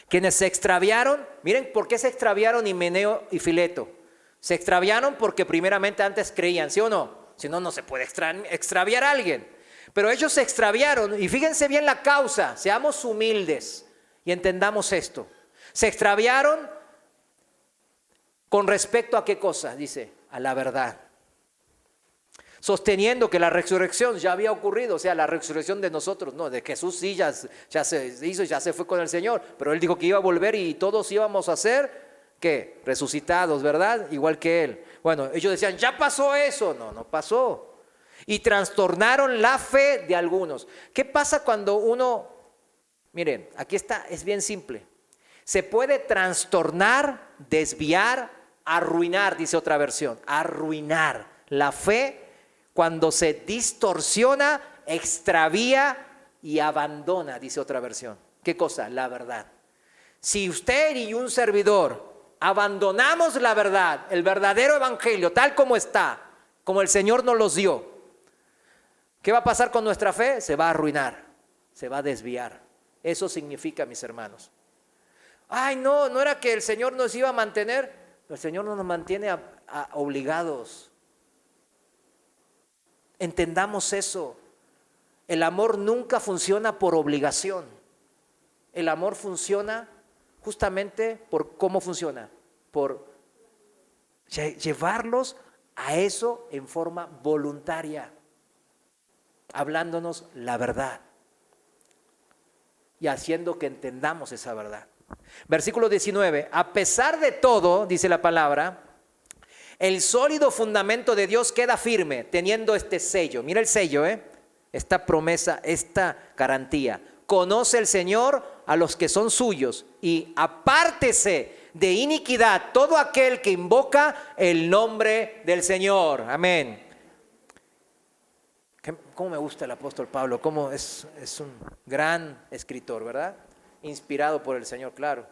A: quienes se extraviaron. Miren por qué se extraviaron Himeneo y Fileto. Se extraviaron porque primeramente antes creían, ¿sí o no? Si no, no se puede extraviar a alguien. Pero ellos se extraviaron, y fíjense bien la causa, seamos humildes y entendamos esto. Se extraviaron con respecto a qué cosa, dice, a la verdad. Sosteniendo que la resurrección ya había ocurrido, o sea, la resurrección de nosotros, no, de Jesús sí ya se hizo, ya se fue con el Señor, pero Él dijo que iba a volver y todos íbamos a ser, ¿qué? Resucitados, ¿verdad? Igual que Él. Bueno, ellos decían, ya pasó eso. No, no pasó. Y trastornaron la fe de algunos. ¿Qué pasa cuando uno, miren, aquí está, es bien simple. Se puede trastornar, desviar, arruinar, dice otra versión, arruinar la fe cuando se distorsiona, extravía y abandona, dice otra versión. ¿Qué cosa? La verdad. Si usted y un servidor abandonamos la verdad, el verdadero evangelio, tal como está, como el Señor nos los dio, ¿qué va a pasar con nuestra fe? Se va a arruinar, se va a desviar. Eso significa, mis hermanos. Ay, no, no era que el Señor nos iba a mantener. El Señor no nos mantiene obligados. Entendamos eso. El amor nunca funciona por obligación. El amor funciona justamente por cómo funciona, por llevarlos a eso en forma voluntaria, hablándonos la verdad y haciendo que entendamos esa verdad. Versículo 19, a pesar de todo, dice la palabra, el sólido fundamento de Dios queda firme, teniendo este sello. Mira el sello, esta promesa, esta garantía. Conoce el Señor a los que son suyos y apártese de iniquidad todo aquel que invoca el nombre del Señor. Amén. ¿Cómo me gusta el apóstol Pablo? Cómo es un gran escritor, ¿verdad? Inspirado por el Señor, claro.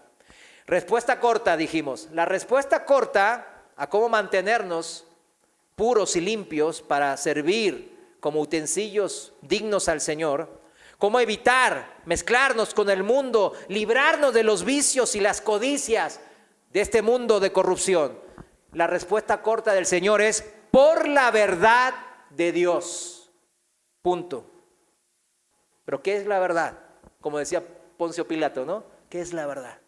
A: Respuesta corta, dijimos. La respuesta corta a cómo mantenernos puros y limpios para servir como utensilios dignos al Señor, cómo evitar mezclarnos con el mundo, librarnos de los vicios y las codicias de este mundo de corrupción. La respuesta corta del Señor es por la verdad de Dios. Punto. Pero ¿qué es la verdad? Como decía Poncio Pilato, ¿no? ¿Qué es la verdad?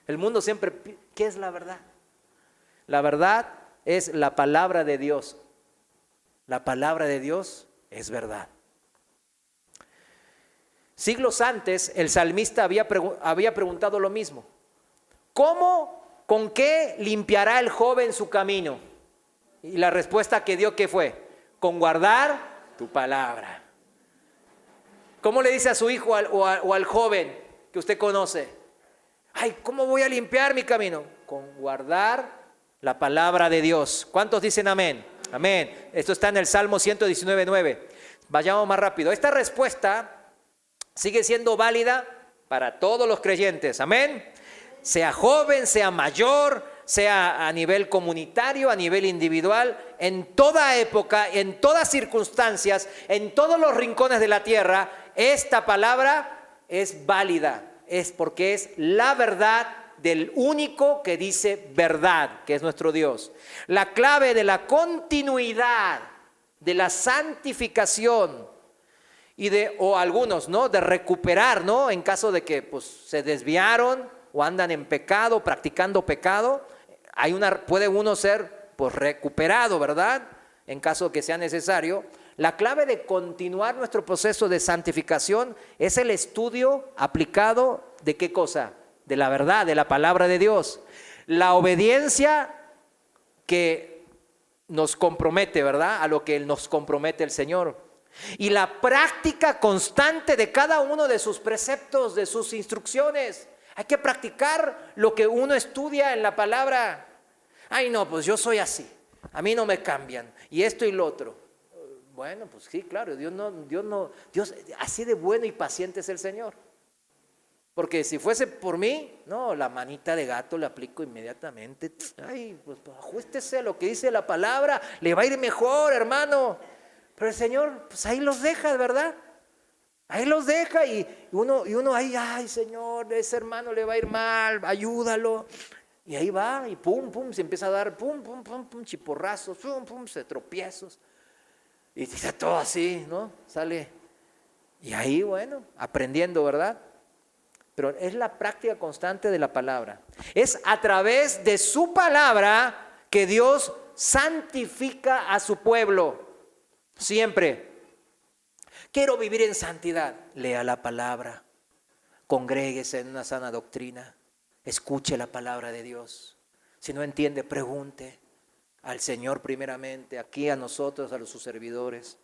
A: El mundo siempre, ¿qué es la verdad? La verdad es la palabra de Dios. La palabra de Dios es verdad. Siglos antes, el salmista había preguntado lo mismo. ¿Cómo, con qué limpiará el joven su camino? Y la respuesta que dio, ¿qué fue? Con guardar tu palabra. ¿Cómo le dice a su hijo o al joven que usted conoce? Ay, ¿cómo voy a limpiar mi camino? Con guardar la palabra de Dios. ¿Cuántos dicen amén? Amén. Esto está en el Salmo 119:9. Vayamos más rápido. Esta respuesta sigue siendo válida para todos los creyentes. Amén. Sea joven, sea mayor, sea a nivel comunitario, a nivel individual, en toda época, en todas circunstancias, en todos los rincones de la tierra, esta palabra es válida. Es porque es la verdad del único que dice verdad, que es nuestro Dios. La clave de la continuidad, de la santificación y o algunos, ¿no? De recuperar, ¿no? En caso de que pues, se desviaron o andan en pecado, practicando pecado, puede uno ser pues, recuperado, ¿verdad? En caso de que sea necesario. La clave de continuar nuestro proceso de santificación es el estudio aplicado de ¿qué cosa? de la verdad, de la palabra de Dios. La obediencia que nos compromete, ¿verdad? A lo que nos compromete el Señor. Y la práctica constante de cada uno de sus preceptos, de sus instrucciones. Hay que practicar lo que uno estudia en la palabra. Ay, no, pues yo soy así. A mí no me cambian. Y esto y lo otro. Bueno, pues sí, claro, Dios así de bueno y paciente es el Señor. Porque si fuese por mí, no, la manita de gato le aplico inmediatamente. Ay, pues ajuéstese a lo que dice la palabra, le va a ir mejor, hermano. Pero el Señor, pues ahí los deja, ¿verdad? Ahí los deja y uno ahí, ay, Señor, ese hermano le va a ir mal, ayúdalo. Y ahí va y pum, pum, se empieza a dar pum, pum, pum, pum, chiporrazos, pum, pum, se tropiezos. Y está todo así, ¿no? Sale. Y ahí, bueno, aprendiendo, ¿verdad? Pero es la práctica constante de la palabra. Es a través de su palabra que Dios santifica a su pueblo. Siempre. Quiero vivir en santidad. Lea la palabra. Congréguese en una sana doctrina. Escuche la palabra de Dios. Si no entiende, pregunte al Señor primeramente, aquí a nosotros, a sus servidores.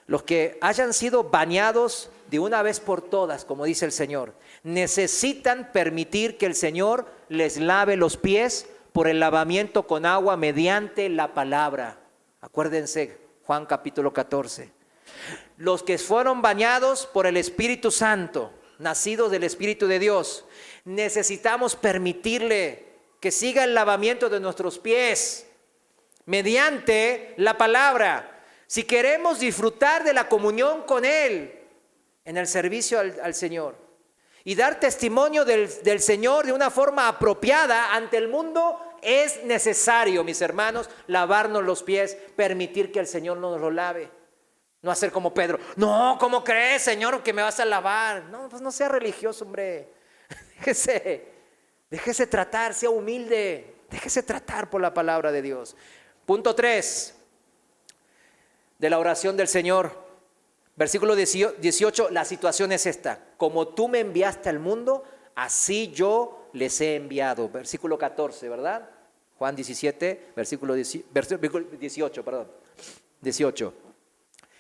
A: Los que hayan sido bañados de una vez por todas, como dice el Señor, necesitan permitir que el Señor les lave los pies por el lavamiento con agua mediante la palabra. Acuérdense, Juan capítulo 14. Los que fueron bañados por el Espíritu Santo, nacidos del Espíritu de Dios, necesitamos permitirle que siga el lavamiento de nuestros pies mediante la palabra. Si queremos disfrutar de la comunión con Él en el servicio al Señor y dar testimonio del Señor de una forma apropiada ante el mundo, es necesario, mis hermanos, lavarnos los pies, permitir que el Señor nos lo lave. No hacer como Pedro. No, ¿cómo crees, Señor, que me vas a lavar? No, pues no sea religioso, hombre. Déjese tratar, sea humilde. Déjese tratar por la palabra de Dios. Punto 3 de la oración del Señor. Versículo 18, la situación es esta. Como tú me enviaste al mundo, así yo les he enviado. Versículo 14, ¿verdad? Juan 17, versículo 18, perdón. 18.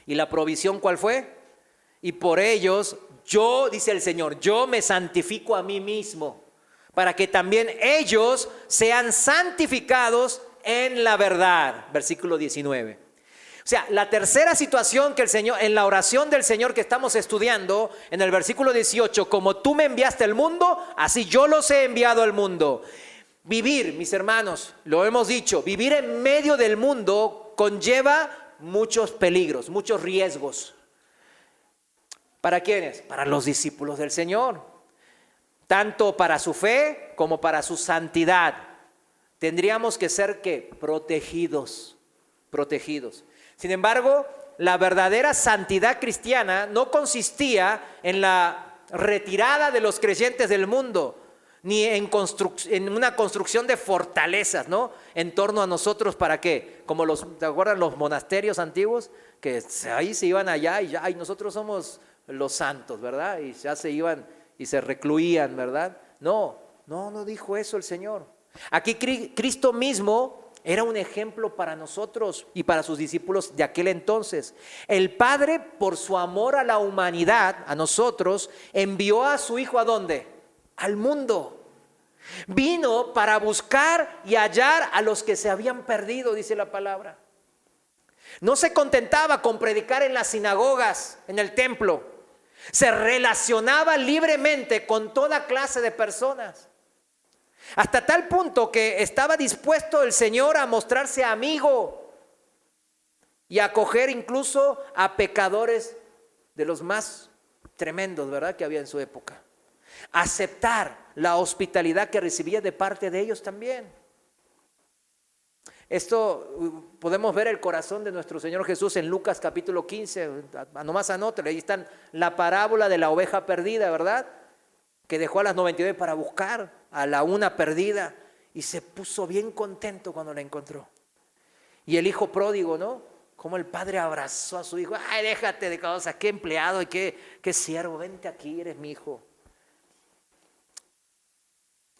A: ¿Y la provisión cuál fue? Y por ellos, yo, dice el Señor, yo me santifico a mí mismo, para que también ellos sean santificados en la verdad. Versículo 19. O sea, la tercera situación que el Señor, en la oración del Señor que estamos estudiando, en el versículo 18, como tú me enviaste al mundo, así yo los he enviado al mundo. Vivir, mis hermanos, lo hemos dicho, vivir en medio del mundo conlleva muchos peligros, muchos riesgos. ¿Para quiénes? Para los discípulos del Señor. Tanto para su fe como para su santidad. Tendríamos que ser, ¿qué? Protegidos. Sin embargo, la verdadera santidad cristiana no consistía en la retirada de los creyentes del mundo, ni en una construcción de fortalezas, ¿no? En torno a nosotros, ¿para qué? Como ¿te acuerdan los monasterios antiguos? Que ahí se iban allá y ya, y nosotros somos los santos, ¿verdad? Y ya se iban y se recluían, ¿verdad? No dijo eso el Señor. Aquí Cristo mismo era un ejemplo para nosotros y para sus discípulos de aquel entonces. El Padre, por su amor a la humanidad, a nosotros, envió a su Hijo ¿a dónde? Al mundo. Vino para buscar y hallar a los que se habían perdido, dice la palabra. No se contentaba con predicar en las sinagogas, en el templo. Se relacionaba libremente con toda clase de personas. Hasta tal punto que estaba dispuesto el Señor a mostrarse amigo y a acoger incluso a pecadores de los más tremendos, ¿verdad?, que había en su época. Aceptar la hospitalidad que recibía de parte de ellos también. Esto podemos ver el corazón de nuestro Señor Jesús en Lucas capítulo 15. Nomás anótale, ahí está la parábola de la oveja perdida, ¿verdad? Que dejó a las 99 para buscar a la una perdida y se puso bien contento cuando la encontró. Y el hijo pródigo, ¿no? Como el padre abrazó a su hijo. Ay, déjate de cosas, qué empleado y qué siervo, vente aquí, eres mi hijo.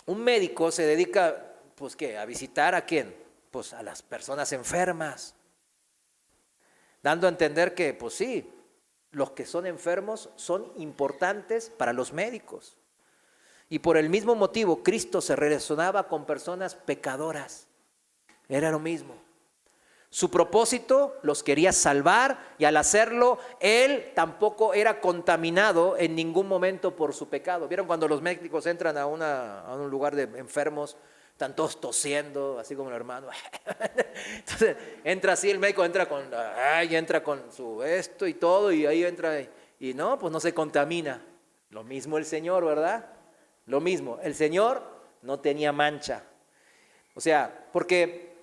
A: Un médico se dedica, pues, ¿qué? ¿A visitar a quién? Pues a las personas enfermas, dando a entender que, pues sí, los que son enfermos son importantes para los médicos. Y por el mismo motivo, Cristo se relacionaba con personas pecadoras. Era lo mismo. Su propósito los quería salvar, y al hacerlo, Él tampoco era contaminado en ningún momento por su pecado. ¿Vieron cuando los médicos entran a un lugar de enfermos? Están todos tosiendo, así como el hermano. Entonces entra así, el médico entra con su esto y todo, y ahí entra y no, pues no se contamina. Lo mismo el Señor, ¿verdad? Lo mismo, el Señor no tenía mancha. O sea, porque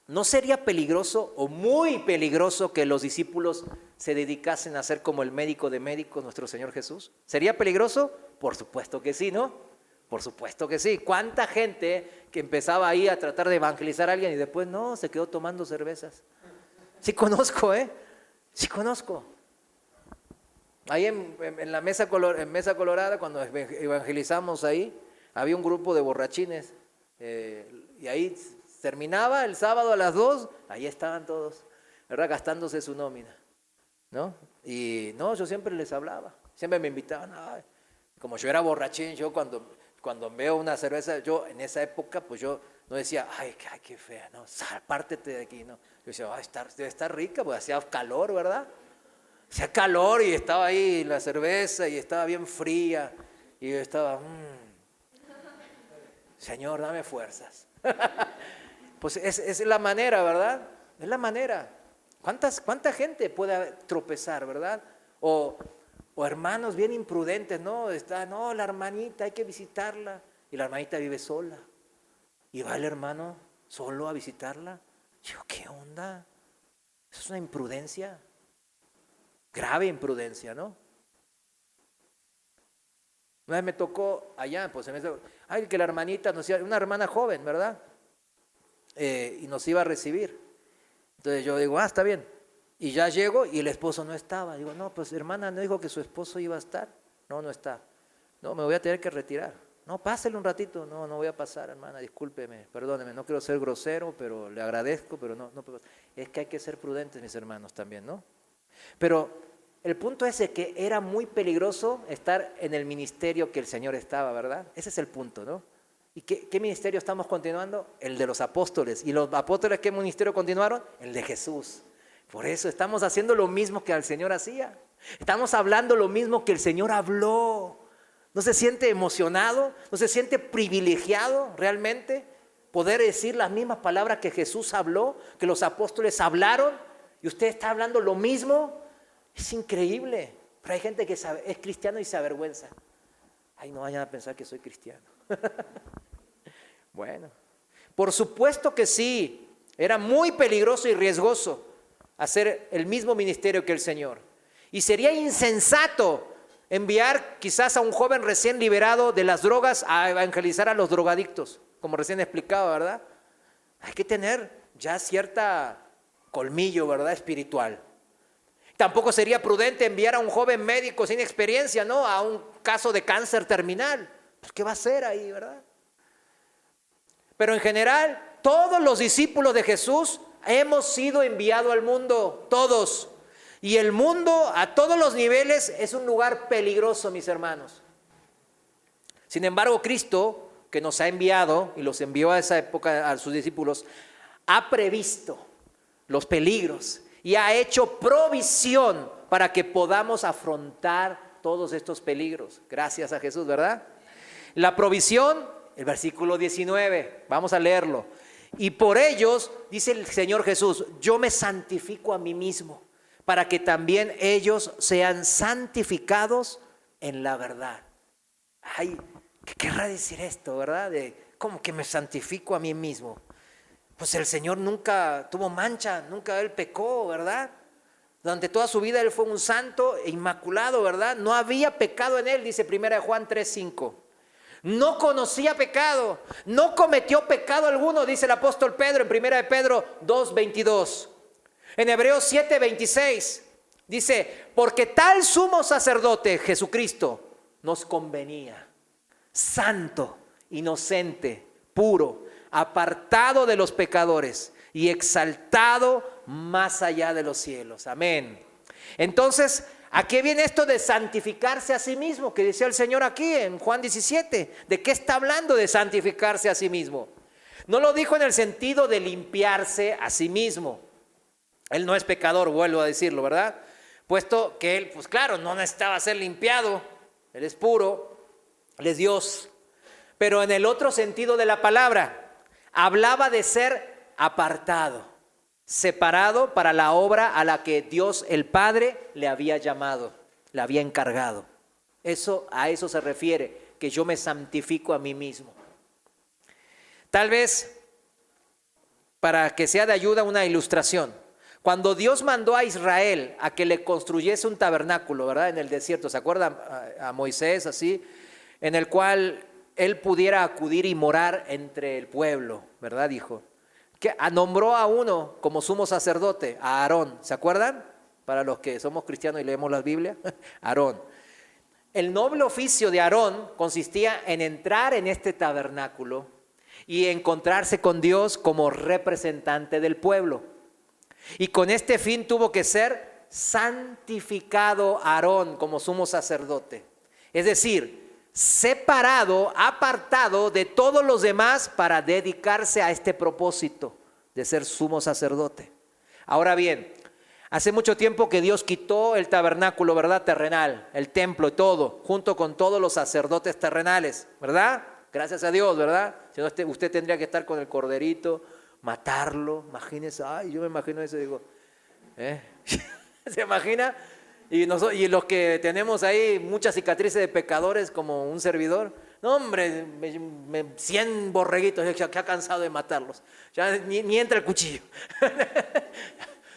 A: ¿no sería peligroso o muy peligroso que los discípulos se dedicasen a ser como el médico de médicos, nuestro Señor Jesús? ¿Sería peligroso? Por supuesto que sí, ¿no? Por supuesto que sí. ¿Cuánta gente que empezaba ahí a tratar de evangelizar a alguien y después no, se quedó tomando cervezas? Sí conozco, sí conozco. Ahí en la Mesa Colorada, cuando evangelizamos ahí, había un grupo de borrachines, y ahí terminaba el sábado a las 2, ahí estaban todos, ¿verdad? Gastándose su nómina, ¿no? Y no, yo siempre les hablaba, siempre me invitaban. Ay, como yo era borrachín, yo cuando veo una cerveza, yo en esa época, pues yo no decía, ay, qué fea, no, apártete de aquí, no. Yo decía, debe estar rica, pues hacía calor, ¿verdad? Hacía calor y estaba ahí la cerveza y estaba bien fría, y yo estaba, Señor, dame fuerzas. Pues es la manera, ¿verdad? Es la manera. ¿Cuánta gente puede tropezar, verdad? O hermanos bien imprudentes, ¿no? No, la hermanita, hay que visitarla. Y la hermanita vive sola. Y va el hermano solo a visitarla. Digo, ¿qué onda? Eso es una imprudencia. Grave imprudencia, ¿no? Una vez me tocó allá, pues que la hermanita, una hermana joven, ¿verdad? Y nos iba a recibir. Entonces yo digo, está bien. Y ya llego y el esposo no estaba. Digo, no, pues hermana, ¿no dijo que su esposo iba a estar? No está. No, me voy a tener que retirar. No, pásele un ratito. No voy a pasar, hermana, discúlpeme, perdóneme, no quiero ser grosero, pero le agradezco, pero no. Es que hay que ser prudentes, mis hermanos, también, ¿no? Pero el punto es que era muy peligroso estar en el ministerio que el Señor estaba, ¿verdad? Ese es el punto, ¿no? ¿Y qué ministerio estamos continuando? El de los apóstoles. ¿Y los apóstoles qué ministerio continuaron? El de Jesús. Por eso estamos haciendo lo mismo que el Señor hacía. Estamos hablando lo mismo que el Señor habló. ¿No se siente emocionado? ¿No se siente privilegiado realmente? Poder decir las mismas palabras que Jesús habló, que los apóstoles hablaron, y usted está hablando lo mismo. Es increíble. Pero hay gente que es cristiano y se avergüenza. Ay, no vayan a pensar que soy cristiano. Bueno, por supuesto que sí, era muy peligroso y riesgoso hacer el mismo ministerio que el Señor. Y sería insensato enviar quizás a un joven recién liberado de las drogas a evangelizar a los drogadictos, como recién explicaba, ¿verdad? Hay que tener ya cierta colmillo, ¿verdad? Espiritual. Tampoco sería prudente enviar a un joven médico sin experiencia, ¿no? A un caso de cáncer terminal. Pues, ¿qué va a hacer ahí, verdad? Pero en general, todos los discípulos de Jesús hemos sido enviados al mundo, todos. Y el mundo, a todos los niveles, es un lugar peligroso, mis hermanos. Sin embargo, Cristo, que nos ha enviado, y los envió a esa época a sus discípulos, ha previsto los peligros y ha hecho provisión para que podamos afrontar todos estos peligros. Gracias a Jesús, ¿verdad? La provisión, el versículo 19, vamos a leerlo. Y por ellos, dice el Señor Jesús, yo me santifico a mí mismo, para que también ellos sean santificados en la verdad. Ay, ¿qué querrá decir esto, verdad? ¿Cómo que me santifico a mí mismo? Pues el Señor nunca tuvo mancha, nunca Él pecó, ¿verdad? Durante toda su vida Él fue un santo e inmaculado, ¿verdad? No había pecado en Él, dice 1 Juan 3:5. No conocía pecado, no cometió pecado alguno, dice el apóstol Pedro en 1 Pedro 2:22. En Hebreos 7:26 dice, porque tal sumo sacerdote, Jesucristo, nos convenía, santo, inocente, puro, apartado de los pecadores y exaltado más allá de los cielos. Amén. Entonces, ¿a qué viene esto de santificarse a sí mismo? Que decía el Señor aquí en Juan 17. ¿De qué está hablando de santificarse a sí mismo? No lo dijo en el sentido de limpiarse a sí mismo. Él no es pecador, vuelvo a decirlo, ¿verdad? Puesto que él, pues claro, no necesitaba ser limpiado. Él es puro, él es Dios. Pero en el otro sentido de la palabra, hablaba de ser apartado, separado para la obra a la que Dios el Padre le había llamado, le había encargado. A eso se refiere, que yo me santifico a mí mismo. Tal vez, para que sea de ayuda, una ilustración. Cuando Dios mandó a Israel a que le construyese un tabernáculo, ¿verdad? En el desierto, ¿se acuerdan a Moisés así? En el cual él pudiera acudir y morar entre el pueblo, ¿verdad? Dijo. Que nombró a uno como sumo sacerdote, a Aarón, ¿se acuerdan? Para los que somos cristianos y leemos la Biblia, Aarón. El noble oficio de Aarón consistía en entrar en este tabernáculo y encontrarse con Dios como representante del pueblo. Y con este fin tuvo que ser santificado Aarón como sumo sacerdote. Es decir, separado, apartado de todos los demás para dedicarse a este propósito de ser sumo sacerdote. Ahora bien, hace mucho tiempo que Dios quitó el tabernáculo, ¿verdad? Terrenal, el templo y todo, junto con todos los sacerdotes terrenales, ¿verdad? Gracias a Dios, ¿verdad? Si no, usted tendría que estar con el corderito, matarlo, imagínese, ay, yo me imagino eso, digo, ¿se imagina? Y los que tenemos ahí muchas cicatrices de pecadores como un servidor, no hombre, 100 borreguitos, ya que ha cansado de matarlos, ya ni entra el cuchillo,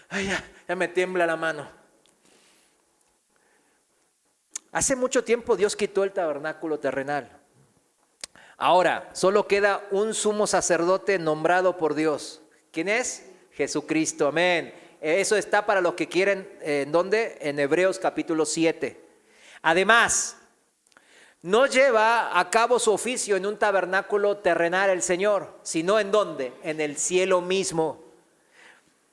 A: ay, ya me tiembla la mano. Hace mucho tiempo Dios quitó el tabernáculo terrenal. Ahora, solo queda un sumo sacerdote nombrado por Dios. ¿Quién es? Jesucristo, amén. Eso está para los que quieren, ¿en dónde? En Hebreos capítulo 7. Además, no lleva a cabo su oficio en un tabernáculo terrenal el Señor, sino ¿en dónde? En el cielo mismo.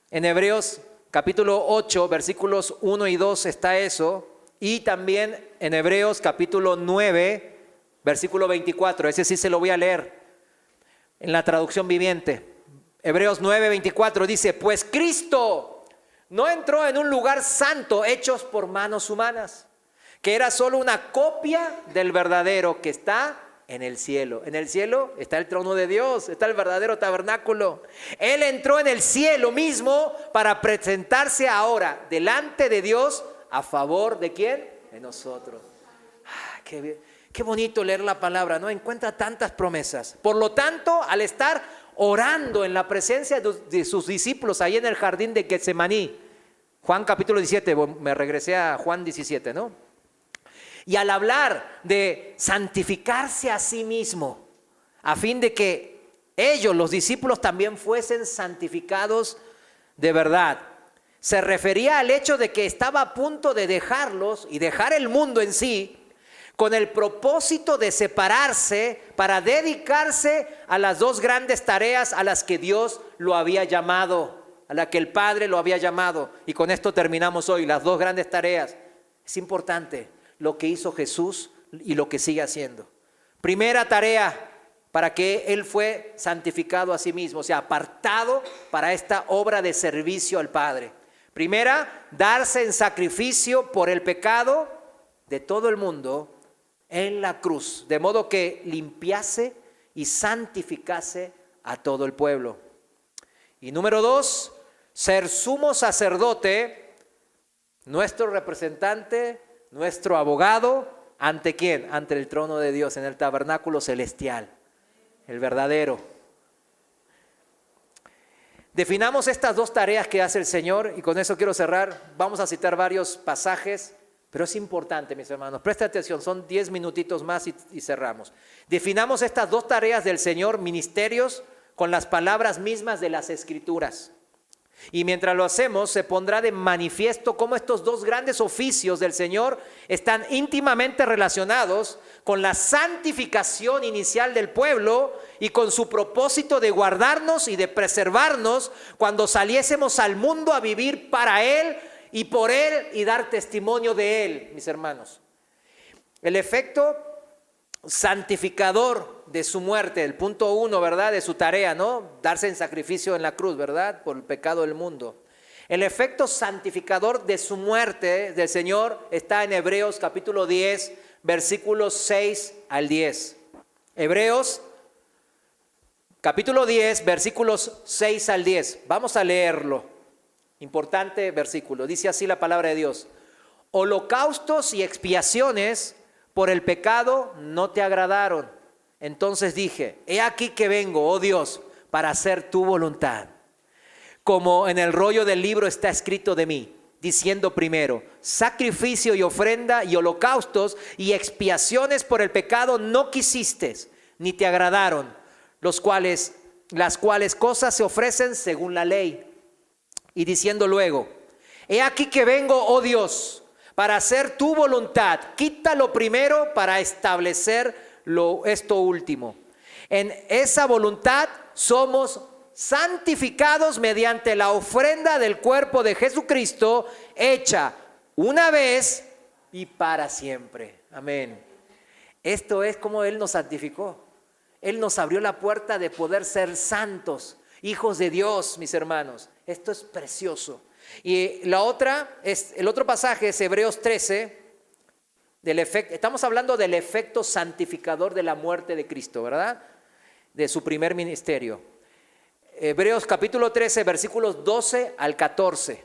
A: En Hebreos capítulo 8, versículos 1 y 2 está eso. Y también en Hebreos capítulo 9, versículo 24, ese sí se lo voy a leer en la traducción viviente. Hebreos 9, 24 dice, pues Cristo no entró en un lugar santo hechos por manos humanas, que era solo una copia del verdadero que está en el cielo. En el cielo está el trono de Dios, está el verdadero tabernáculo. Él entró en el cielo mismo para presentarse ahora delante de Dios a favor de ¿quién? De nosotros. Qué bien. Qué bonito leer la palabra, ¿no? Encuentra tantas promesas. Por lo tanto, al estar orando en la presencia de sus discípulos ahí en el jardín de Getsemaní, Juan capítulo 17, me regresé a Juan 17, ¿no? Y al hablar de santificarse a sí mismo, a fin de que ellos, los discípulos, también fuesen santificados de verdad, se refería al hecho de que estaba a punto de dejarlos y dejar el mundo en sí, con el propósito de separarse para dedicarse a las dos grandes tareas a las que Dios lo había llamado, a la que el Padre lo había llamado. Y con esto terminamos hoy, las dos grandes tareas. Es importante lo que hizo Jesús y lo que sigue haciendo. Primera tarea, para que Él fue santificado a sí mismo, o sea, apartado para esta obra de servicio al Padre. Primera, darse en sacrificio por el pecado de todo el mundo en la cruz, de modo que limpiase y santificase a todo el pueblo. Y número 2, ser sumo sacerdote, nuestro representante, nuestro abogado, ¿ante quién? Ante el trono de Dios, en el tabernáculo celestial, el verdadero. Definamos estas dos tareas que hace el Señor y con eso quiero cerrar. Vamos a citar varios pasajes. Pero es importante, mis hermanos, presta atención, son 10 minutitos más y cerramos. Definamos estas dos tareas del Señor, ministerios, con las palabras mismas de las Escrituras. Y mientras lo hacemos, se pondrá de manifiesto cómo estos dos grandes oficios del Señor están íntimamente relacionados con la santificación inicial del pueblo y con su propósito de guardarnos y de preservarnos cuando saliésemos al mundo a vivir para Él y por Él y dar testimonio de Él, mis hermanos. El efecto santificador de su muerte, el punto 1, ¿verdad? De su tarea, ¿no? Darse en sacrificio en la cruz, ¿verdad? Por el pecado del mundo. El efecto santificador de su muerte del Señor está en Hebreos capítulo 10, versículos 6 al 10. Hebreos capítulo 10, versículos 6 al 10. Vamos a leerlo. Importante versículo. Dice así la palabra de Dios. Holocaustos y expiaciones por el pecado no te agradaron. Entonces dije, he aquí que vengo, oh Dios, para hacer tu voluntad. Como en el rollo del libro está escrito de mí, diciendo primero, sacrificio y ofrenda y holocaustos y expiaciones por el pecado no quisiste, ni te agradaron, las cuales cosas se ofrecen según la ley. Y diciendo luego, he aquí que vengo, oh Dios, para hacer tu voluntad. Quita lo primero para establecer esto último. En esa voluntad somos santificados mediante la ofrenda del cuerpo de Jesucristo, hecha una vez y para siempre. Amén. Esto es como Él nos santificó. Él nos abrió la puerta de poder ser santos, hijos de Dios, mis hermanos. Esto es precioso. Y el otro pasaje es Hebreos 13. Estamos hablando del efecto santificador de la muerte de Cristo, ¿verdad? De su primer ministerio. Hebreos capítulo 13, versículos 12 al 14.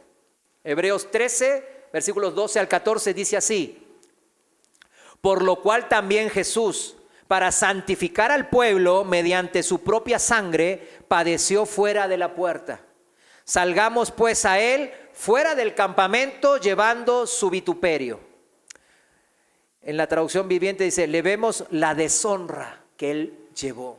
A: Hebreos 13, versículos 12 al 14 dice así. Por lo cual también Jesús, para santificar al pueblo mediante su propia sangre, padeció fuera de la puerta. Salgamos pues a Él fuera del campamento llevando su vituperio. En la traducción viviente dice, le vemos la deshonra que Él llevó.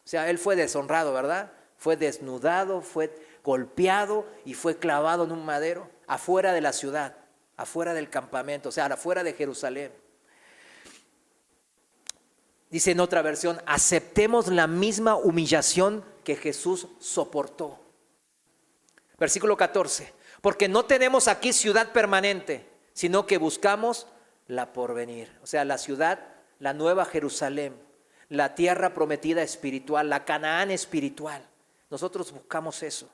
A: O sea, Él fue deshonrado, ¿verdad? Fue desnudado, fue golpeado y fue clavado en un madero afuera de la ciudad, afuera del campamento, o sea, afuera de Jerusalén. Dice en otra versión, aceptemos la misma humillación que Jesús soportó. Versículo 14, porque no tenemos aquí ciudad permanente, sino que buscamos la porvenir. O sea, la ciudad, la nueva Jerusalén, la tierra prometida espiritual, la Canaán espiritual. Nosotros buscamos eso.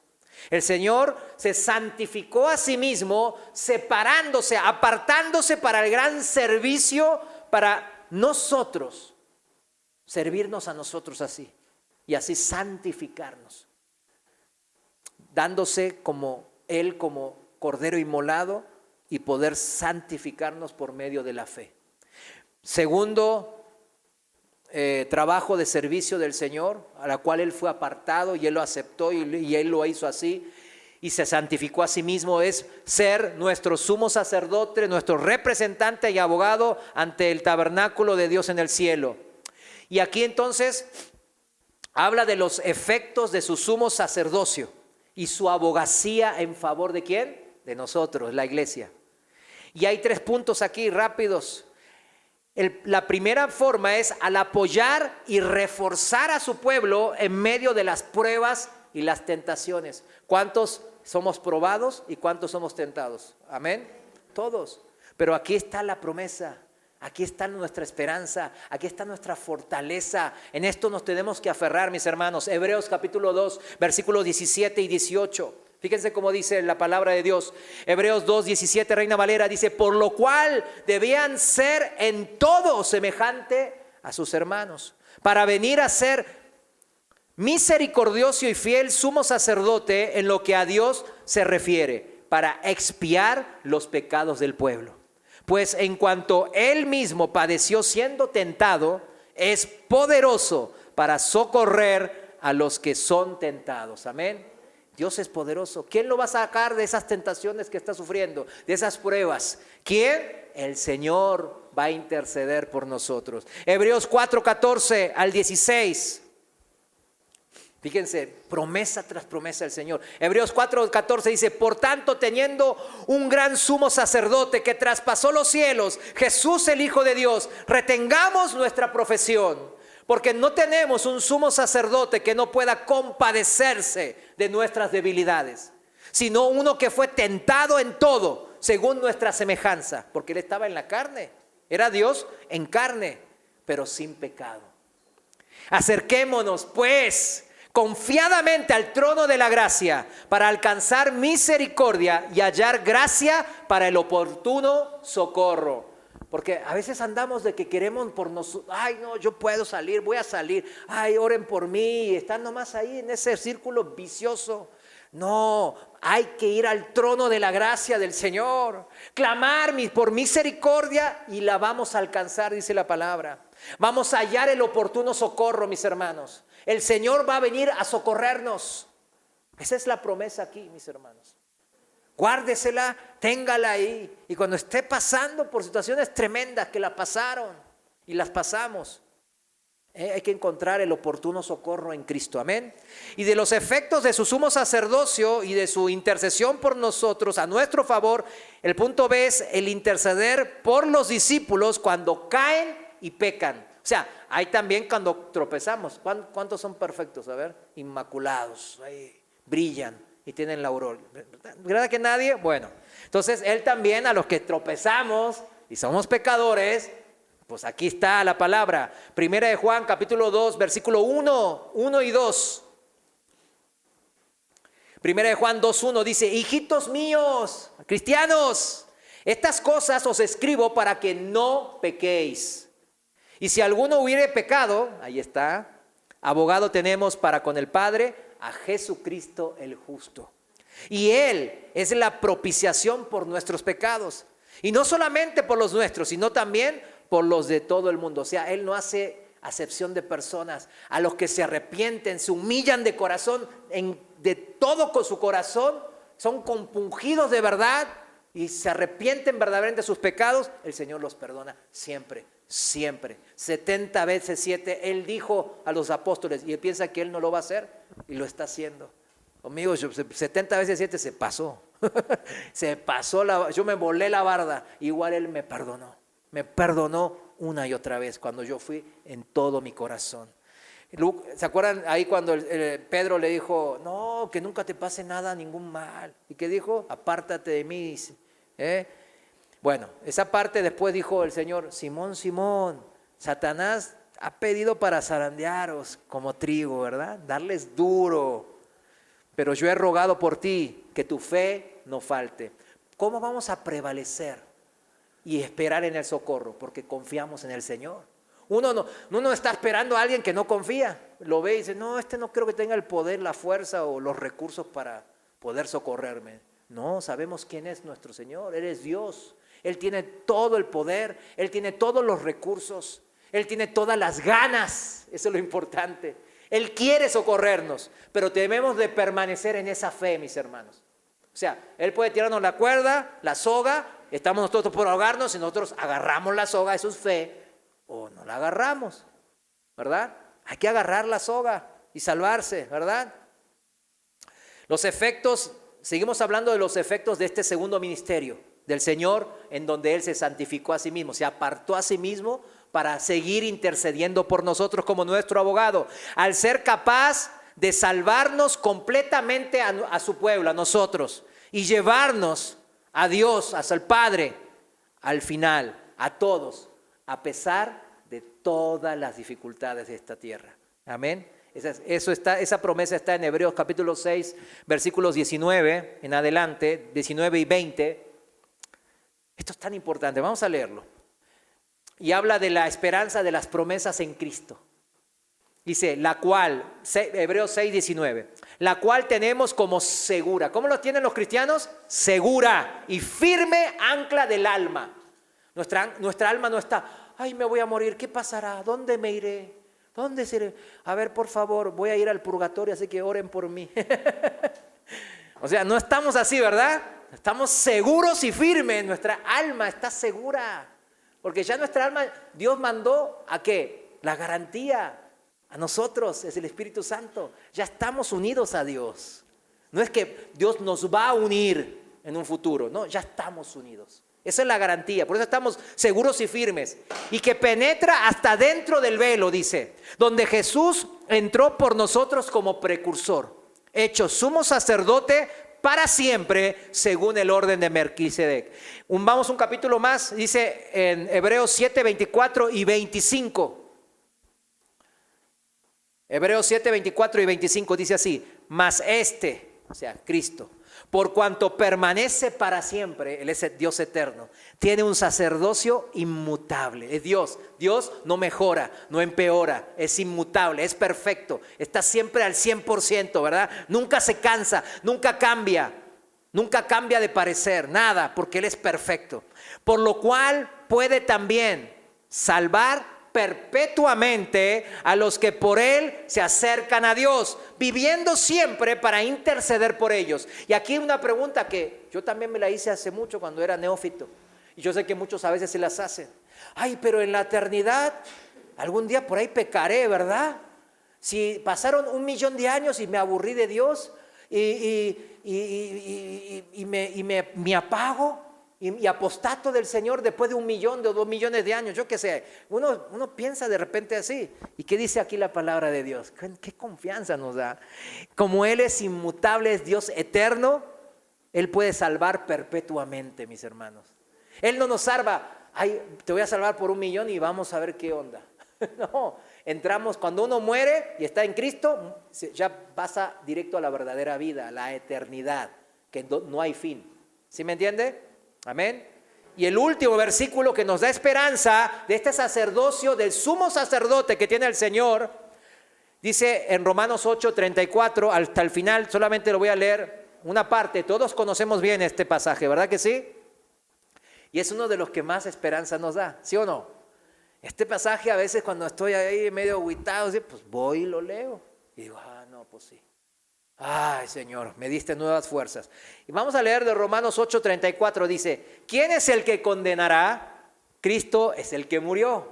A: El Señor se santificó a sí mismo, separándose, apartándose para el gran servicio, para nosotros, servirnos a nosotros así, y así santificarnos, dándose como Él, como Cordero inmolado, y poder santificarnos por medio de la fe. Segundo trabajo de servicio del Señor, a la cual Él fue apartado y Él lo aceptó y Él lo hizo así y se santificó a sí mismo, es ser nuestro sumo sacerdote, nuestro representante y abogado ante el tabernáculo de Dios en el cielo. Y aquí entonces habla de los efectos de su sumo sacerdocio y su abogacía en favor de ¿quién? De nosotros, la iglesia. Y hay 3 puntos aquí rápidos. La primera forma es al apoyar y reforzar a su pueblo en medio de las pruebas y las tentaciones. ¿Cuántos somos probados y cuántos somos tentados? Amén. Todos. Pero aquí está la promesa. Aquí está nuestra esperanza, aquí está nuestra fortaleza. En esto nos tenemos que aferrar, mis hermanos. Hebreos capítulo 2, versículos 17 y 18. Fíjense cómo dice la palabra de Dios. Hebreos 2, 17, Reina Valera, dice, por lo cual debían ser en todo semejante a sus hermanos, para venir a ser misericordioso y fiel sumo sacerdote en lo que a Dios se refiere, para expiar los pecados del pueblo. Pues en cuanto Él mismo padeció siendo tentado, es poderoso para socorrer a los que son tentados. Amén. Dios es poderoso. ¿Quién lo va a sacar de esas tentaciones que está sufriendo? De esas pruebas. ¿Quién? El Señor va a interceder por nosotros. Hebreos 4, 14 al 16. Fíjense, promesa tras promesa del Señor. Hebreos 4:14 dice, por tanto, teniendo un gran sumo sacerdote que traspasó los cielos, Jesús el Hijo de Dios, retengamos nuestra profesión, porque no tenemos un sumo sacerdote que no pueda compadecerse de nuestras debilidades, sino uno que fue tentado en todo, según nuestra semejanza, porque Él estaba en la carne, era Dios en carne, pero sin pecado. Acerquémonos, pues, confiadamente al trono de la gracia para alcanzar misericordia y hallar gracia para el oportuno socorro. Porque a veces andamos de que queremos por nosotros, ay no, yo puedo salir, voy a salir, ay oren por mí, están nomás ahí en ese círculo vicioso. No, hay que ir al trono de la gracia del Señor, clamar por misericordia y la vamos a alcanzar, dice la palabra. Vamos a hallar el oportuno socorro, mis hermanos. El Señor va a venir a socorrernos. Esa es la promesa aquí, mis hermanos. Guárdesela, téngala ahí. Y cuando esté pasando por situaciones tremendas que la pasaron y las pasamos, hay que encontrar el oportuno socorro en Cristo. Amén. Y de los efectos de su sumo sacerdocio y de su intercesión por nosotros a nuestro favor, el punto B es el interceder por los discípulos cuando caen y pecan. O sea, hay también cuando tropezamos. ¿Cuántos son perfectos? A ver, inmaculados, ahí, brillan y tienen la aurora. ¿Verdad que nadie? Bueno, entonces Él también a los que tropezamos y somos pecadores, pues aquí está la palabra. Primera de Juan, capítulo 2, versículo 1 y 2. Primera de Juan 2:1 dice, hijitos míos, cristianos, estas cosas os escribo para que no pequéis. Y si alguno hubiere pecado, ahí está, abogado tenemos para con el Padre, a Jesucristo el justo. Y Él es la propiciación por nuestros pecados. Y no solamente por los nuestros, sino también por los de todo el mundo. O sea, Él no hace acepción de personas. A los que se arrepienten, se humillan de corazón, de todo con su corazón, son compungidos de verdad y se arrepienten verdaderamente de sus pecados, el Señor los perdona siempre. Siempre, 70 veces 7, Él dijo a los apóstoles, y Él piensa que Él no lo va a hacer, y lo está haciendo. Conmigo, 70 veces 7 se pasó, se pasó, yo me volé la barda, igual Él me perdonó una y otra vez, cuando yo fui en todo mi corazón. ¿Se acuerdan ahí cuando Pedro le dijo, no, que nunca te pase nada, ningún mal? ¿Y qué dijo? Apártate de mí, Bueno, esa parte después dijo el Señor, Simón, Simón, Satanás ha pedido para zarandearos como trigo, ¿verdad? Darles duro, pero yo he rogado por ti que tu fe no falte. ¿Cómo vamos a prevalecer y esperar en el socorro? Porque confiamos en el Señor. Uno no está esperando a alguien que no confía, lo ve y dice, no, no creo que tenga el poder, la fuerza o los recursos para poder socorrerme. No, sabemos quién es nuestro Señor, Él es Dios. Él tiene todo el poder, Él tiene todos los recursos, Él tiene todas las ganas, eso es lo importante. Él quiere socorrernos, pero debemos de permanecer en esa fe, mis hermanos. O sea, Él puede tirarnos la cuerda, la soga, estamos nosotros por ahogarnos y nosotros agarramos la soga, eso es fe, o no la agarramos, ¿verdad? Hay que agarrar la soga y salvarse, ¿verdad? Los efectos, seguimos hablando de los efectos de este segundo ministerio del Señor, en donde Él se santificó a sí mismo, se apartó a sí mismo para seguir intercediendo por nosotros como nuestro abogado, al ser capaz de salvarnos completamente a su pueblo, a nosotros, y llevarnos a Dios, hasta el Padre, al final, a todos, a pesar de todas las dificultades de esta tierra. Amén. Esa promesa está en Hebreos capítulo 6, versículos 19 en adelante, 19 y 20. Esto es tan importante, vamos a leerlo. Y habla de la esperanza de las promesas en Cristo. Dice, la cual, Hebreos 6, 19, la cual tenemos como segura. ¿Cómo lo tienen los cristianos? Segura y firme ancla del alma. Nuestra alma no está, ay, me voy a morir, ¿qué pasará? ¿Dónde me iré? ¿Dónde seré? A ver, por favor, voy a ir al purgatorio, así que oren por mí. O sea, no estamos así, ¿verdad? Estamos seguros y firmes, nuestra alma está segura, porque ya nuestra alma, Dios mandó ¿a qué? La garantía, A nosotros es el Espíritu Santo. Ya estamos unidos a Dios. No es que Dios nos va a unir en un futuro. No, ya estamos unidos. Esa es la garantía. Por eso estamos seguros y firmes. Y que penetra hasta dentro del velo, dice. Donde Jesús entró por nosotros como precursor. Hecho sumo sacerdote para siempre, según el orden de Melquisedec. Vamos un capítulo más. Dice en Hebreos 7, 24 y 25. Hebreos 7, 24 y 25 dice así: mas o sea, Cristo, por cuanto permanece para siempre, Él es Dios eterno, tiene un sacerdocio inmutable. Es Dios. Dios no mejora, no empeora, es inmutable, es perfecto, está siempre al 100%, ¿verdad? Nunca se cansa, nunca cambia de parecer, nada, porque Él es perfecto. Por lo cual puede también salvar perpetuamente a los que por Él se acercan a Dios, viviendo siempre para interceder por ellos. Y aquí una pregunta que yo también me la hice hace mucho cuando era neófito, y yo sé que muchos a veces se las hacen. Ay, pero en la eternidad algún día por ahí pecaré, ¿verdad? Si pasaron 1.000.000 de años y me aburrí de Dios y me apago y apostato del Señor después de 1.000.000 de 2.000.000 de años, yo qué sé. Uno piensa de repente así. ¿Y qué dice aquí la palabra de Dios? ¿Qué confianza nos da? Como Él es inmutable, es Dios eterno, Él puede salvar perpetuamente, mis hermanos. Él no nos salva, ay, te voy a salvar por 1.000.000 y vamos a ver qué onda. No, entramos, cuando uno muere y está en Cristo, ya pasa directo a la verdadera vida, a la eternidad, que no hay fin. ¿Sí me entiende? Amén. Y el último versículo que nos da esperanza de este sacerdocio, del sumo sacerdote que tiene el Señor, dice en Romanos 8, 34, hasta el final, solamente lo voy a leer una parte. Todos conocemos bien este pasaje, ¿verdad que sí? Y es uno de los que más esperanza nos da, ¿sí o no? Este pasaje a veces cuando estoy ahí medio agüitado, pues voy y lo leo. Y digo, no, pues sí. Ay, Señor, me diste nuevas fuerzas. Y vamos a leer de Romanos 8:34, dice: ¿quién es el que condenará? Cristo es el que murió.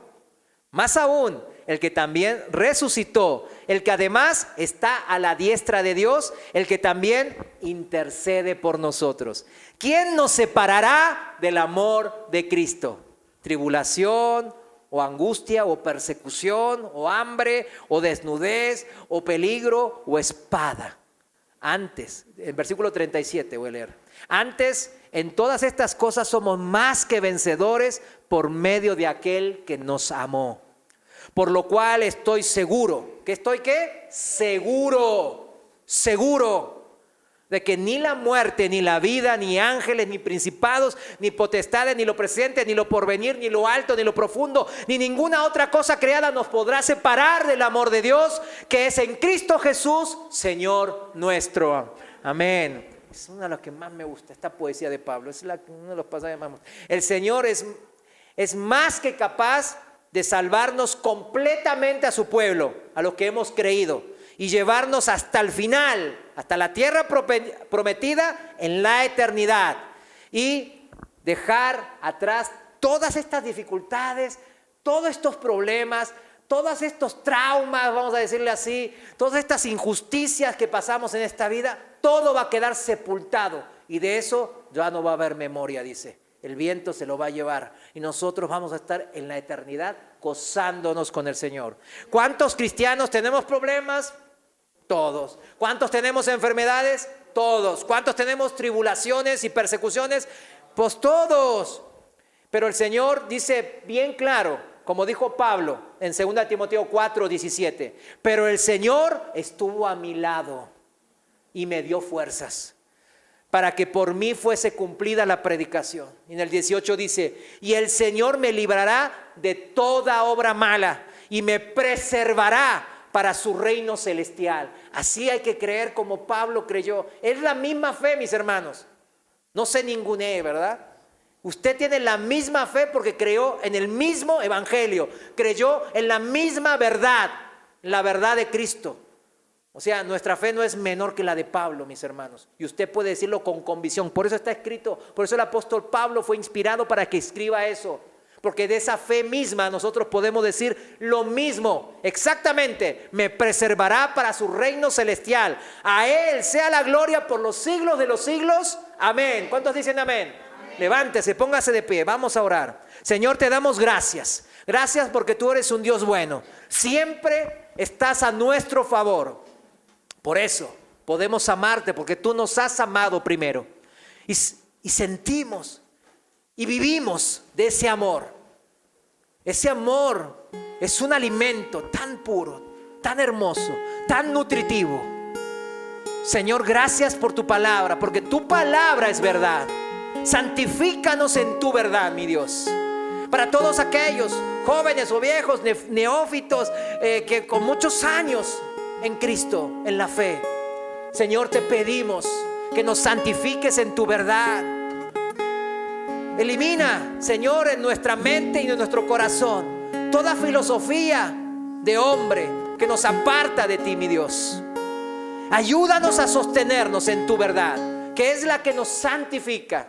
A: Más aún, el que también resucitó, el que además está a la diestra de Dios, el que también intercede por nosotros. ¿Quién nos separará del amor de Cristo? ¿Tribulación, o angustia, o persecución, o hambre, o desnudez, o peligro, o espada? Antes, el versículo 37 voy a leer. Antes, en todas estas cosas somos más que vencedores por medio de aquel que nos amó. Por lo cual estoy seguro. ¿Que estoy qué? Seguro de que ni la muerte, ni la vida, ni ángeles, ni principados, ni potestades, ni lo presente, ni lo porvenir, ni lo alto, ni lo profundo, ni ninguna otra cosa creada nos podrá separar del amor de Dios, que es en Cristo Jesús, Señor nuestro. Amén. Es una de las que más me gusta, esta poesía de Pablo. Es uno de los pasajes más. El Señor es más que capaz de salvarnos completamente a su pueblo, a los que hemos creído, y llevarnos hasta el final, hasta la tierra prometida en la eternidad, y dejar atrás todas estas dificultades, todos estos problemas, todos estos traumas, vamos a decirle así, todas estas injusticias que pasamos en esta vida. Todo va a quedar sepultado y de eso ya no va a haber memoria, dice. El viento se lo va a llevar y nosotros vamos a estar en la eternidad gozándonos con el Señor. ¿Cuántos cristianos tenemos problemas? Todos. ¿Cuántos tenemos enfermedades? Todos. ¿Cuántos tenemos tribulaciones y persecuciones? Pues todos. Pero el Señor dice bien claro, como dijo Pablo en 2 Timoteo 4:17, pero el Señor estuvo a mi lado y me dio fuerzas para que por mí fuese cumplida la predicación. Y en el 18 dice, y el Señor me librará de toda obra mala y me preservará para su reino celestial. Así hay que creer como Pablo creyó. Es la misma fe, mis hermanos. No se ningunee, ¿verdad? Usted tiene la misma fe porque creyó en el mismo evangelio, creyó en la misma verdad, la verdad de Cristo. O sea, nuestra fe no es menor que la de Pablo, mis hermanos. Y usted puede decirlo con convicción. Por eso está escrito, por eso el apóstol Pablo fue inspirado para que escriba eso. porque de esa fe misma nosotros podemos decir lo mismo, exactamente, me preservará para su reino celestial. A Él sea la gloria por los siglos de los siglos. Amén. ¿Cuántos dicen amén? Amén. Levántese, póngase de pie, vamos a orar. Señor, te damos gracias. Gracias porque tú eres un Dios bueno. Siempre estás a nuestro favor. Por eso podemos amarte, porque tú nos has amado primero. Y sentimos y vivimos de ese amor. Ese amor es un alimento tan puro, tan hermoso, tan nutritivo. Señor, gracias por tu palabra, porque tu palabra es verdad. Santifícanos en tu verdad, mi Dios. Para todos aquellos jóvenes o viejos, neófitos, que con muchos años en Cristo, en la fe, Señor, te pedimos que nos santifiques en tu verdad. Elimina, Señor, en nuestra mente y en nuestro corazón toda filosofía de hombre que nos aparta de ti, mi Dios. Ayúdanos a sostenernos en tu verdad, que es la que nos santifica.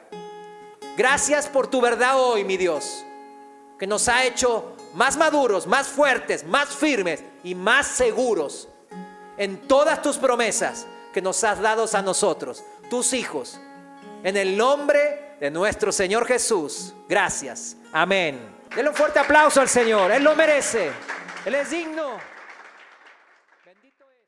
A: Gracias por tu verdad hoy, mi Dios, que nos ha hecho más maduros, más fuertes, más firmes y más seguros en todas tus promesas que nos has dado a nosotros, tus hijos. En el nombre de nuestro Señor Jesús. Gracias. Amén. Denle un fuerte aplauso al Señor. Él lo merece. Él es digno. Bendito es.